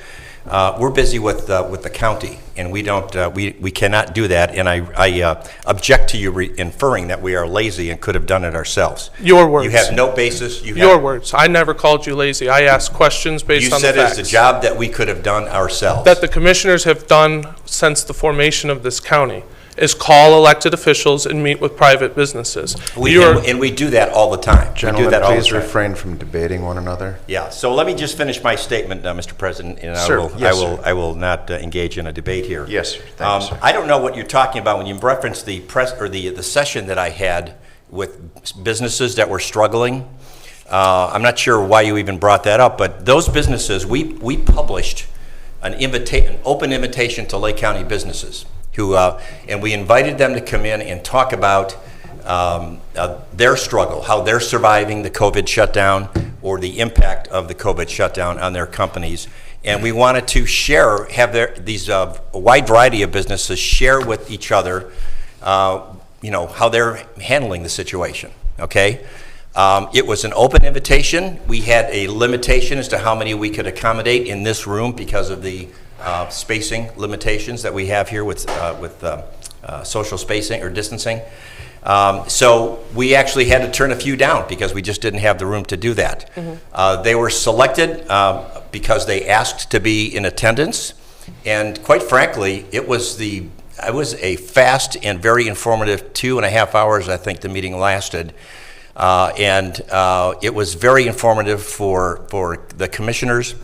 we're busy with the county, and we don't we cannot do that. And I object to you inferring that we are lazy and could have done it ourselves. Your words. You have no basis. Your words. I never called you lazy. I asked questions based You on the said facts. it's a job that we could have done ourselves. That the commissioners have done since the formation of this county is call elected officials and meet with private businesses. We do that all the time. We do Gentlemen, that all the please time. refrain from debating one another. Yeah, so let me just finish my statement, Mr. President, and Sir, yes, sir. I will not engage in a debate here. Yes, sir. Thank you, sir. I don't know what you're talking about when you reference the press or the session that I had with businesses that were struggling. I'm not sure why you even brought that up, but those businesses, we published an open invitation to Lake County businesses who, and we invited them to come in and talk about their struggle, how they're surviving the COVID shutdown or the impact of the COVID shutdown on their companies. And we wanted to have these wide variety of businesses share with each other, how they're handling the situation, okay? It was an open invitation. We had a limitation as to how many we could accommodate in this room because of the spacing limitations that we have here with social spacing or distancing. So we actually had to turn a few down because we just didn't have the room to do that. Mm-hmm. They were selected because they asked to be in attendance, and quite frankly, it was a fast and very informative 2.5 hours. I think the meeting lasted. And it was very informative for the commissioners.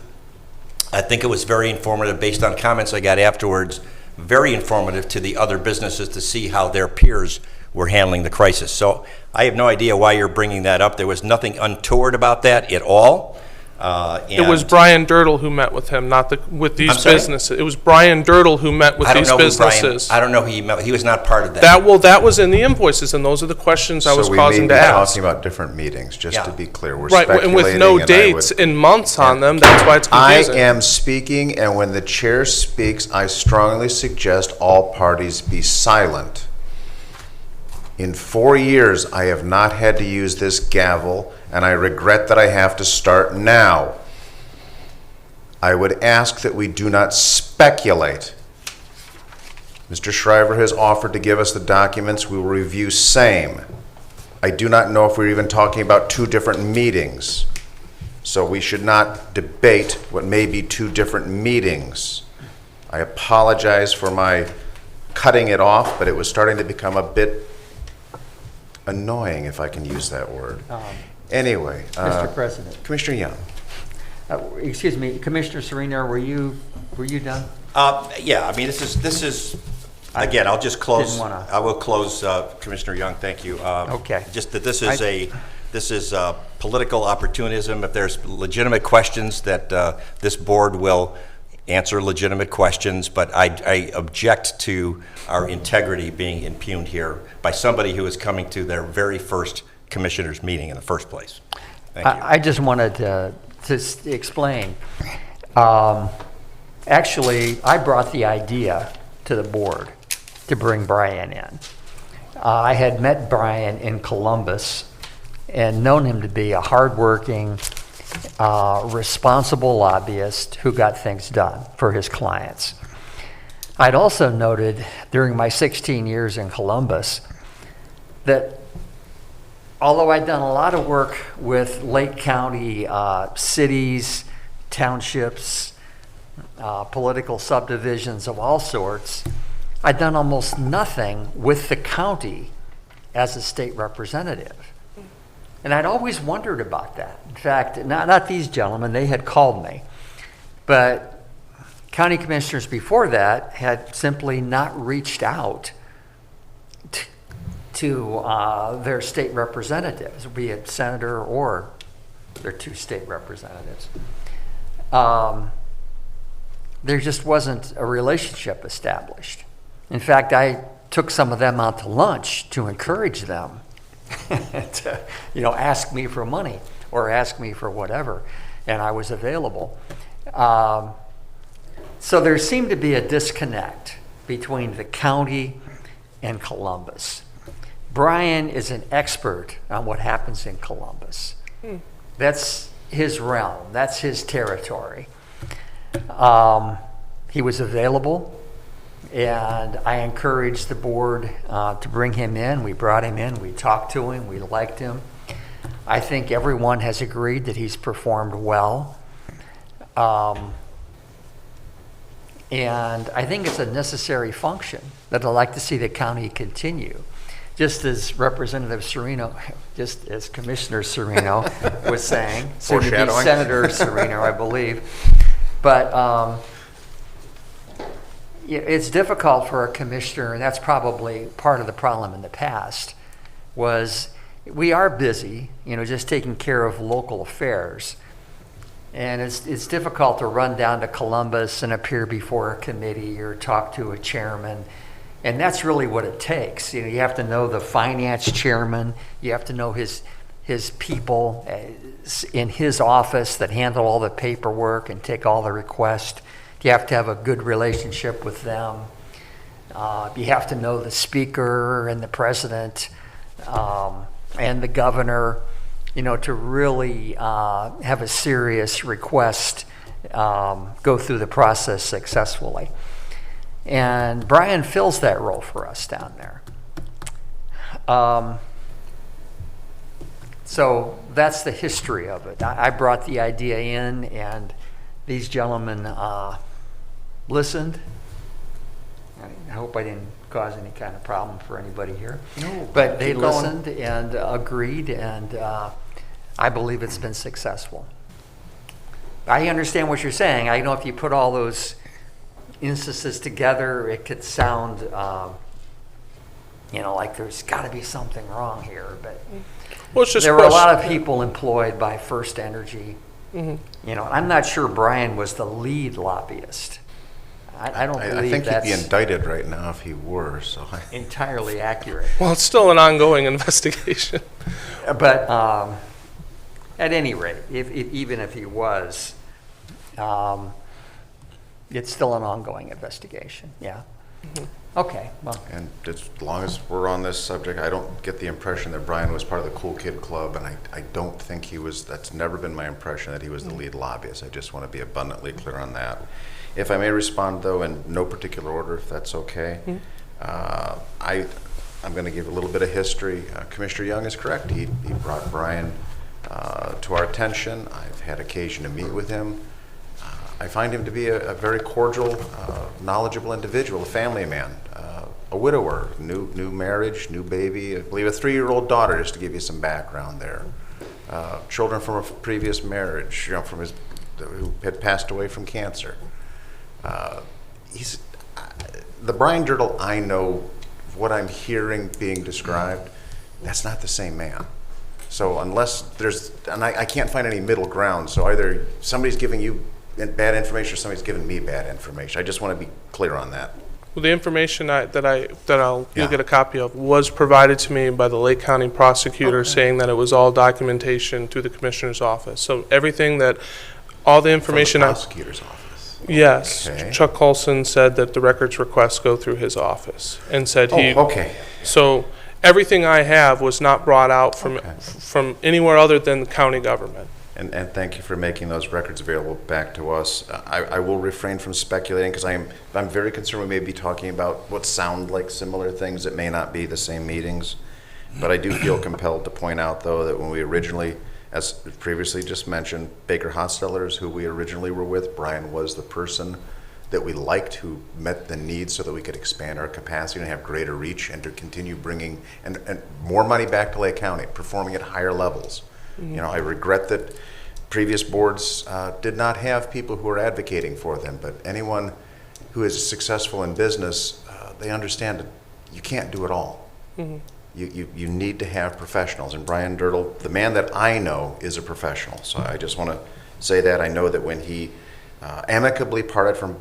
I think it was very informative based on comments I got afterwards, very informative to the other businesses to see how their peers were handling the crisis. So I have no idea why you're bringing that up. There was nothing untoward about that at all. It was Brian Dirtle who met with him, not with these I'm sorry? businesses. It was Brian Dirtle who met with these businesses. I don't know who he met. He was not part of that. That was in the invoices, and those are the questions I was causing to So we may be ask. talking about different meetings, just to be clear. We're Right, and with no speculating, dates and months on them, that's why it's I confusing. am speaking, and when the chair speaks, I strongly suggest all parties be silent. In 4 years, I have not had to use this gavel, and I regret that I have to start now. I would ask that we do not speculate. Mr. Shriver has offered to give us the documents. We will review same. I do not know if we're even talking about two different meetings. So we should not debate what may be two different meetings. I apologize for my cutting it off, but it was starting to become a bit annoying, if I can use that word. Anyway. Mr. President, Commissioner Young. excuse me, Commissioner Serena, were you done? Yeah, I mean, this is, again, I'll just close. Didn't wanna- I will close, Commissioner Young, thank you. Okay. Just that this is political opportunism. If there's legitimate questions, that this board will answer legitimate questions, but I object to our integrity being impugned here by somebody who is coming to their very first commissioners' meeting in the first place. Thank you. I just wanted to explain. Actually, I brought the idea to the board to bring Brian in. I had met Brian in Columbus and known him to be a hardworking, responsible lobbyist who got things done for his clients. I'd also noted during my 16 years in Columbus that although I'd done a lot of work with Lake County cities, townships, political subdivisions of all sorts, I'd done almost nothing with the county as a state representative. And I'd always wondered about that. In fact, not these gentlemen, they had called me. But county commissioners before that had simply not reached out to their state representatives, be it senator or their two state representatives. There just wasn't a relationship established. In fact, I took some of them out to lunch to encourage them to, ask me for money or ask me for whatever, and I was available. So there seemed to be a disconnect between the county and Columbus. Brian is an expert on what happens in Columbus. That's his realm. That's his territory. He was available, and I encouraged the board to bring him in. We brought him in. We talked to him. We liked him. I think everyone has agreed that he's performed well. And I think it's a necessary function that I'd like to see the county continue. Just as Representative Serino, just as Commissioner Serino was saying, soon to be Foreshadowing. Senator Serino, I believe. But it's difficult for a commissioner, and that's probably part of the problem in the past, was we are busy, just taking care of local affairs. And it's difficult to run down to Columbus and appear before a committee or talk to a chairman. And that's really what it takes. You have to know the finance chairman. You have to know his people in his office that handle all the paperwork and take all the requests. You have to have a good relationship with them. You have to know the speaker and the president and the governor, to really have a serious request go through the process successfully. And Brian fills that role for us down there. So that's the history of it. I brought the idea in, and these gentlemen listened. I hope I didn't cause any kind of problem for anybody here. No, but they keep going. listened and agreed, and I believe it's been successful. I understand what you're saying. I know if you put all those instances together, it could sound, like there's got to be something wrong here. But Well, it's just there were a lot of question- people employed by First Energy. I'm not sure Brian was the lead lobbyist. I don't I believe think that's he'd be indicted right now if he were, so entirely accurate. Well, it's still an ongoing investigation. But at any rate, even if he was, it's still an ongoing investigation, yeah. Okay, well, And as long as we're on this subject, I don't get the impression that Brian was part of the Cool Kid Club, and I don't think he was. That's never been my impression that he was the lead lobbyist. I just want to be abundantly clear on that. If I may respond, though, in no particular order, if that's okay. I'm going to give a little bit of history. Commissioner Young is correct. He brought Brian to our attention. I've had occasion to meet with him. I find him to be a very cordial, knowledgeable individual, a family man, a widower, new marriage, new baby, I believe a 3-year-old daughter, just to give you some background there. Children from a previous marriage, from his, who had passed away from cancer. He's the Brian Dirtle I know, what I'm hearing being described, that's not the same man. So unless there's, and I can't find any middle ground, so either somebody's giving you bad information or somebody's giving me bad information. I just want to be clear on that. Well, the information you'll Yeah. get a copy of was provided to me by the Lake County prosecutor, saying that it was all documentation through the commissioner's office. So everything that, all the From the information prosecutor's office. Yes, Okay. Chuck Colson said that the records requests go through his office, and said he. Oh, okay. So everything I have was not brought out from Okay. from anywhere other than the county government. And thank you for making those records available back to us. I will refrain from speculating because I'm very concerned we may be talking about what sound like similar things that may not be the same meetings. But I do feel compelled to point out, though, that when we originally, as previously just mentioned, Baker Hostetler, who we originally were with, Brian was the person that we liked, who met the needs so that we could expand our capacity and have greater reach and to continue bringing and more money back to Lake County, performing at higher levels. You know, I regret that previous boards did not have people who are advocating for them, but anyone who is successful in business, they understand that you can't do it all. You need to have professionals, and Brian Dirtle, the man that I know, is a professional. So I just want to say that. I know that when he amicably parted from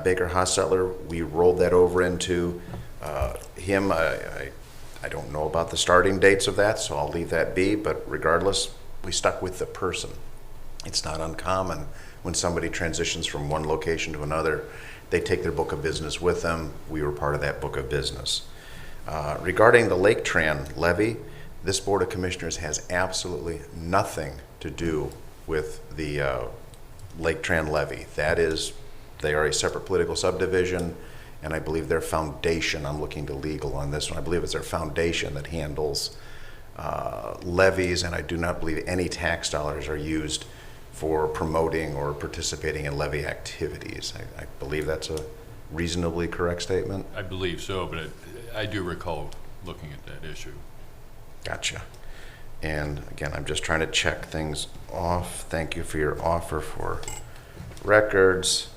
Baker Hostetler, we rolled that over into him. I don't know about the starting dates of that, so I'll leave that be, but regardless, we stuck with the person. It's not uncommon when somebody transitions from one location to another, they take their book of business with them. We were part of that book of business. Regarding the Lake Tran levy, this Board of Commissioners has absolutely nothing to do with the Lake Tran levy. That is, they are a separate political subdivision, and I believe their foundation, I'm looking to legal on this one, I believe it's their foundation that handles levies, and I do not believe any tax dollars are used for promoting or participating in levy activities. I believe that's a reasonably correct statement. I believe so, but I do recall looking at that issue. Gotcha. And again, I'm just trying to check things off. Thank you for your offer for records.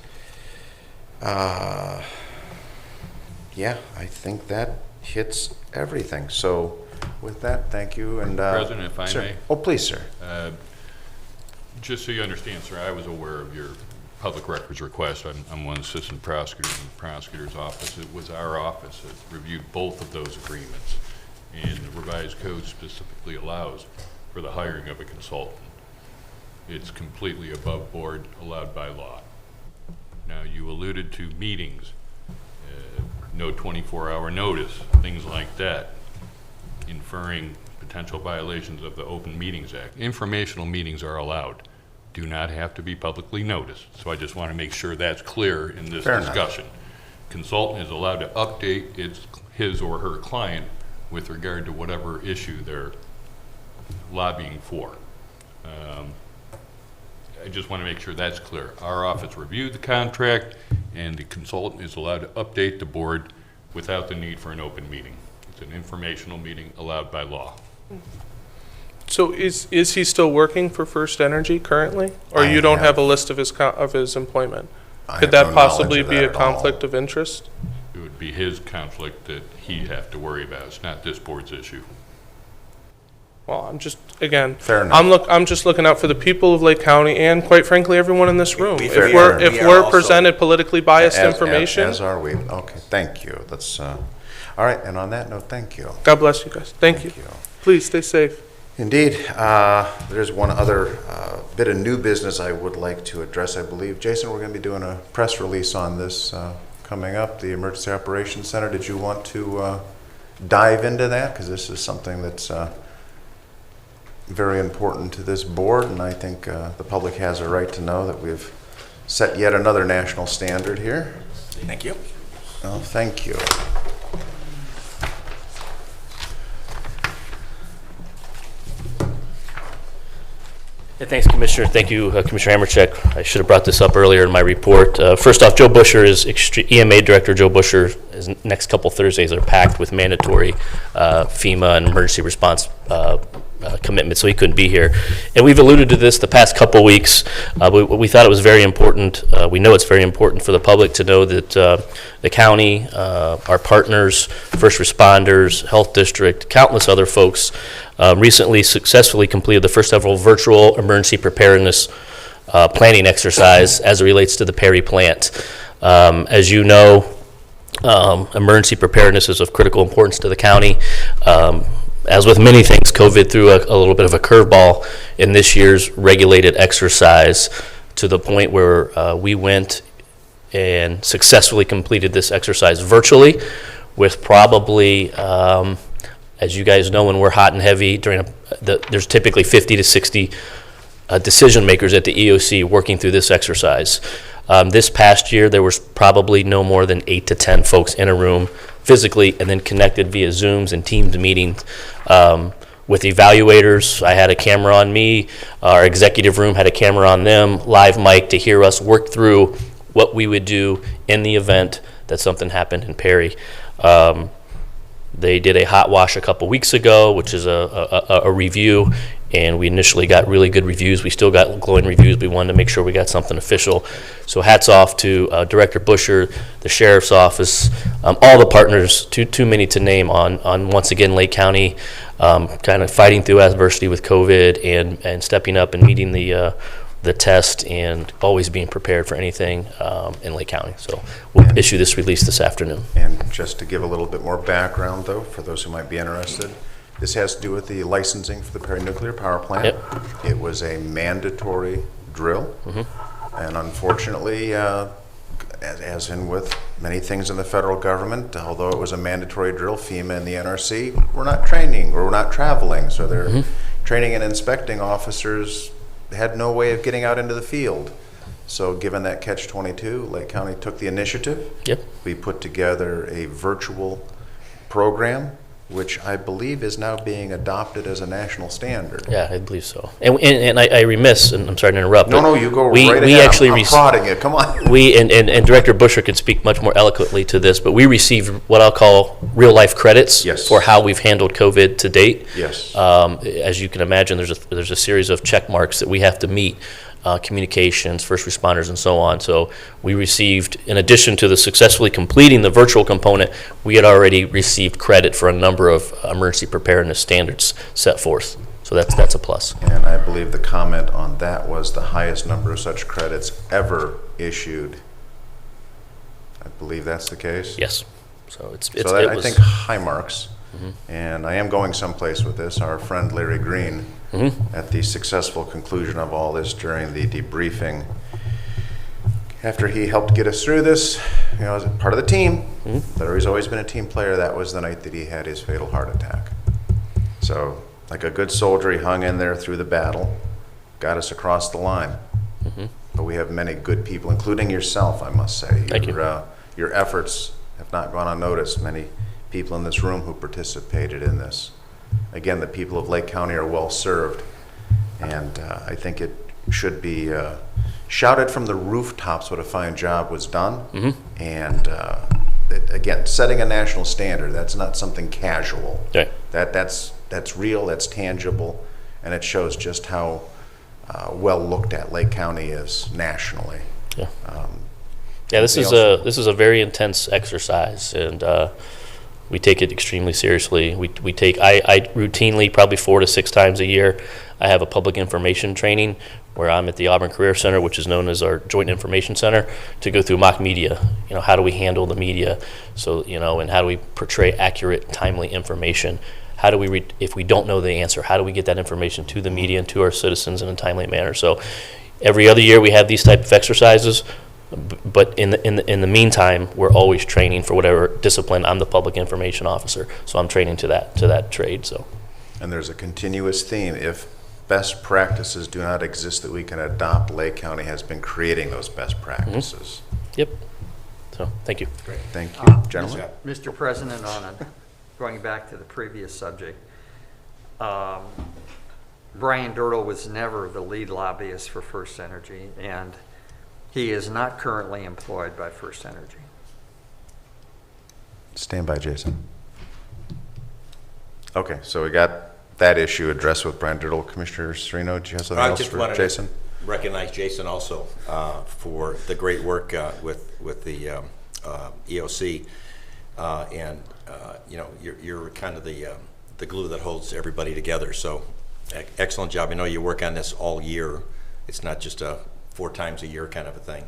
Yeah, I think that hits everything. So with that, thank you. And President, if I sir. may. Oh, please, sir. Just so you understand, sir, I was aware of your public records request. I'm one assistant prosecutor in the prosecutor's office. It was our office that reviewed both of those agreements, and the revised code specifically allows for the hiring of a consultant. It's completely above board, allowed by law. Now, you alluded to meetings, no 24-hour notice, things like that, inferring potential violations of the Open Meetings Act. Informational meetings are allowed, do not have to be publicly noticed. So I just want to make sure that's clear in this Fair enough. discussion. Consultant is allowed to update his or her client with regard to whatever issue they're lobbying for. I just want to make sure that's clear. Our office reviewed the contract, and the consultant is allowed to update the board without the need for an open meeting. It's an informational meeting allowed by law. So is he still working for First Energy currently, or I you don't have- have a list of his employment? I Could have no that possibly knowledge of be that a at all. conflict of interest? It would be his conflict that he'd have to worry about. It's not this board's issue. Well, I'm just, again, Fair enough. I'm just looking out for the people of Lake County and, quite frankly, everyone in this room. we If are- we're, we if are we're also- presented politically biased information, As are we. Okay, thank you. That's, all right, and on that note, thank you. God bless you guys. Thank you. Please stay safe. Indeed. There's one other bit of new business I would like to address, I believe. Jason, we're going to be doing a press release on this coming up, the Emergency Operations Center. Did you want to dive into that? Because this is something that's very important to this board, and I think the public has a right to know that we've set yet another national standard here. Thank you. Oh, thank you. Yeah, thanks, Commissioner. Thank you, Commissioner Hamercheck. I should have brought this up earlier in my report. First off, Joe Busher is EMA Director Joe Busher. His next couple Thursdays are packed with mandatory FEMA and emergency response commitments, so he couldn't be here. And we've alluded to this the past couple weeks. We thought it was very important. We know it's very important for the public to know that the county, our partners, first responders, health district, countless other folks recently successfully completed the first ever virtual emergency preparedness planning exercise as it relates to the Perry plant. As you know, emergency preparedness is of critical importance to the county. As with many things, COVID threw a little bit of a curveball in this year's regulated exercise to the point where we went and successfully completed this exercise virtually with probably, as you guys know, when we're hot and heavy, there's typically 50 to 60 decision makers at the EOC working through this exercise. This past year, there was probably no more than 8 to 10 folks in a room physically and then connected via Zooms and Teams meetings with evaluators. I had a camera on me. Our executive room had a camera on them, live mic to hear us work through what we would do in the event that something happened in Perry. They did a hot wash a couple weeks ago, which is a review, and we initially got really good reviews. We still got glowing reviews. We wanted to make sure we got something official. So hats off to Director Busher, the Sheriff's Office, all the partners, too many to name on once again, Lake County, kind of fighting through adversity with COVID and stepping up and meeting the test and always being prepared for anything in Lake County. So we'll issue this release this afternoon. And just to give a little bit more background, though, for those who might be interested, this has to do with the licensing for the Perry Nuclear Power Plant. Yep. It was a mandatory drill, and unfortunately, as in with many things in the federal government, although it was a mandatory drill, FEMA and the NRC were not training or were not traveling, so their training and inspecting officers had no way of getting out into the field. So given that catch-22, Lake County took the initiative. Yep. We put together a virtual program, which I believe is now being adopted as a national standard. Yeah, I believe so. And I remiss, and I'm sorry to interrupt. No, but you go we, right we ahead. Actually I'm prodding you. Come on. We and Director Busher could speak much more eloquently to this, but we received what I'll call real life credits Yes. for how we've handled COVID to date. Yes. As you can imagine, there's a series of check marks that we have to meet. Communications, first responders, and so on. So we received, in addition to the successfully completing the virtual component, we had already received credit for a number of emergency preparedness standards set forth. So that's a plus. And I believe the comment on that was the highest number of such credits ever issued. I believe that's the case. Yes. So So that, I think, high marks. And I am going someplace with this. Our friend Larry Green, at the successful conclusion of all this during the debriefing, after he helped get us through this, as part of the team, Larry's always been a team player. That was the night that he had his fatal heart attack. So, like a good soldier, he hung in there through the battle, got us across the line. But we have many good people, including yourself, I must say. Thank you. Your efforts have not gone unnoticed. Many people in this room who participated in this. Again, the people of Lake County are well served, and I think it should be shouted from the rooftops what a fine job was done. And again, setting a national standard, that's not something casual. Right. That's real, that's tangible, and it shows just how well looked at Lake County is nationally. Yeah. This is a very intense exercise, and we take it extremely seriously. I routinely, probably 4 to 6 times a year, I have a public information training where I'm at the Auburn Career Center, which is known as our Joint Information Center, to go through mock media. How do we handle the media? So, and how do we portray accurate, timely information? How do we, if we don't know the answer, how do we get that information to the media and to our citizens in a timely manner? So, every other year we have these type of exercises. But in the meantime, we're always training for whatever discipline. I'm the public information officer, so I'm training to that trade. So, and there's a continuous theme. If best practices do not exist that we can adopt, Lake County has been creating those best practices. Yep. So, thank you. Great. Thank you, gentlemen. Mr. President, going back to the previous subject, Brian Dirtle was never the lead lobbyist for First Energy, and he is not currently employed by First Energy. Stand by, Jason. Okay, so we got that issue addressed with Brian Dirtle. Commissioner Serino, do you have something I else just for wanted Jason? to recognize Jason also for the great work with the EOC. You know, you're kind of the glue that holds everybody together. So excellent job. I know you work on this all year. It's not just a 4 times a year kind of a thing.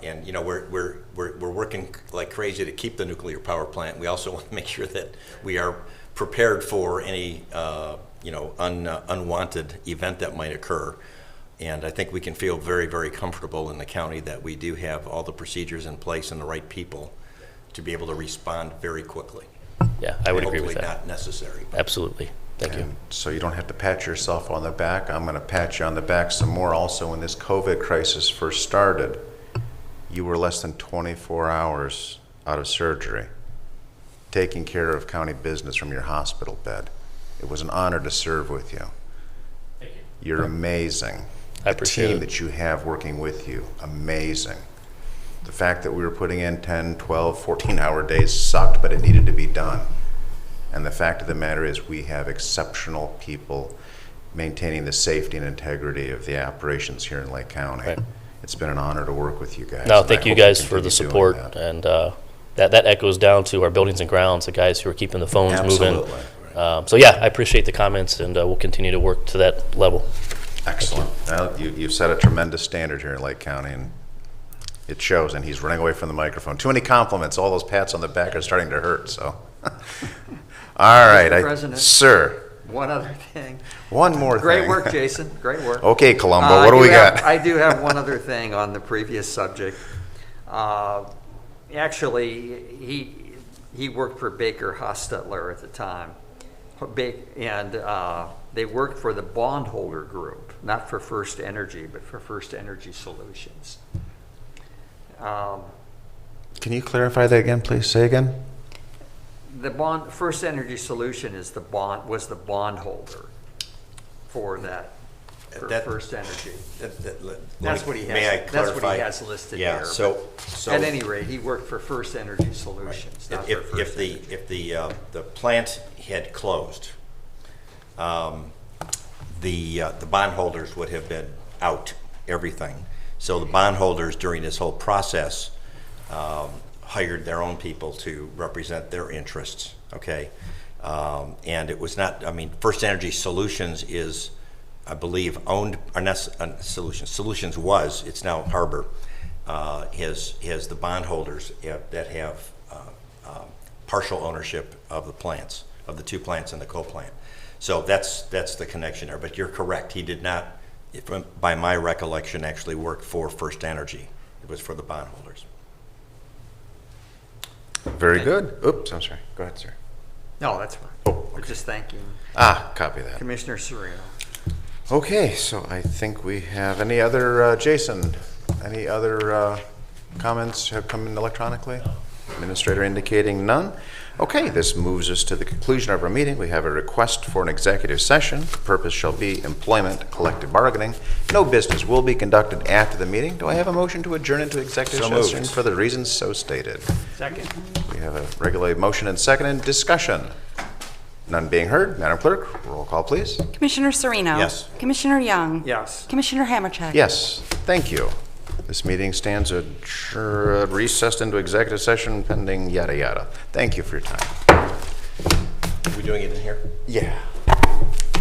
And you know, we're working like crazy to keep the nuclear power plant. We also want to make sure that we are prepared for any you know, unwanted event that might occur. And I think we can feel very, very comfortable in the county that we do have all the procedures in place and the right people to be able to respond very quickly. Yeah, I would agree with Hopefully that. not necessary. Absolutely. Thank you. And so you don't have to pat yourself on the back. I'm going to pat you on the back some more also. When this COVID crisis first started, you were less than 24 hours out of surgery, taking care of county business from your hospital bed. It was an honor to serve with you. Thank you. You're amazing. I appreciate The team it. that you have working with you, amazing. The fact that we were putting in 10, 12, 14-hour days sucked, but it needed to be done. And the fact of the matter is we have exceptional people maintaining the safety and integrity of the operations here in Lake County. Right. It's been an honor to work with you guys. No, and I thank you hope guys continue for the doing support, that. and that echoes down to our buildings and grounds, the guys who are keeping the phones moving. Absolutely. So yeah, I appreciate the comments, and we'll continue to work to that level. Excellent. Well, you've set a tremendous standard here in Lake County, and it shows, and he's running away from the microphone. Too many compliments. All those pats on the back are starting to hurt, so. All right. Mr. President. Sir, One other thing. one more thing. Great work, Jason. Great work. Okay, Columbo, what do we got? I do have one other thing on the previous subject. Actually, he worked for Baker Hostetler at the time. And they worked for the bondholder group, not for First Energy, but for First Energy Solutions. Can you clarify that again, please? Say again? First Energy Solution was the bondholder for that, for That- First Energy. That's That's what he has. May I That's clarify? what he has listed Yeah, here. so At any rate, he worked for First Energy Solutions, not for If First the, Energy. if the plant had closed, the bondholders would have been out, everything. So the bondholders during this whole process hired their own people to represent their interests, okay? And it was not, I mean, First Energy Solutions is, I believe, owned, or not Solutions was, it's now Harbor, has the bondholders that have partial ownership of the plants, of the 2 plants and the coal plant. So that's the connection there. But you're correct. He did not, by my recollection, actually work for First Energy. It was for the bondholders. Very good. Oops, I'm sorry. Go ahead, sir. No, that's fine. Oh, We're just thanking Copy that. Commissioner Serino. Okay, so I think we have any other, Jason, any other comments have come in electronically? Administrator indicating none. Okay, this moves us to the conclusion of our meeting. We have a request for an executive session. The purpose shall be employment, collective bargaining. No business will be conducted after the meeting. Do I have a motion to adjourn into executive So moved. session for the reasons so stated? Second. We have a regular motion and second and discussion. None being heard. Madam Clerk, roll call, please. Commissioner Serino. Yes. Commissioner Young. Yes. Commissioner Hammercheck. Yes, thank you. This meeting stands recessed into executive session pending yada yada. Thank you for your time. Are we doing it in here? Yeah.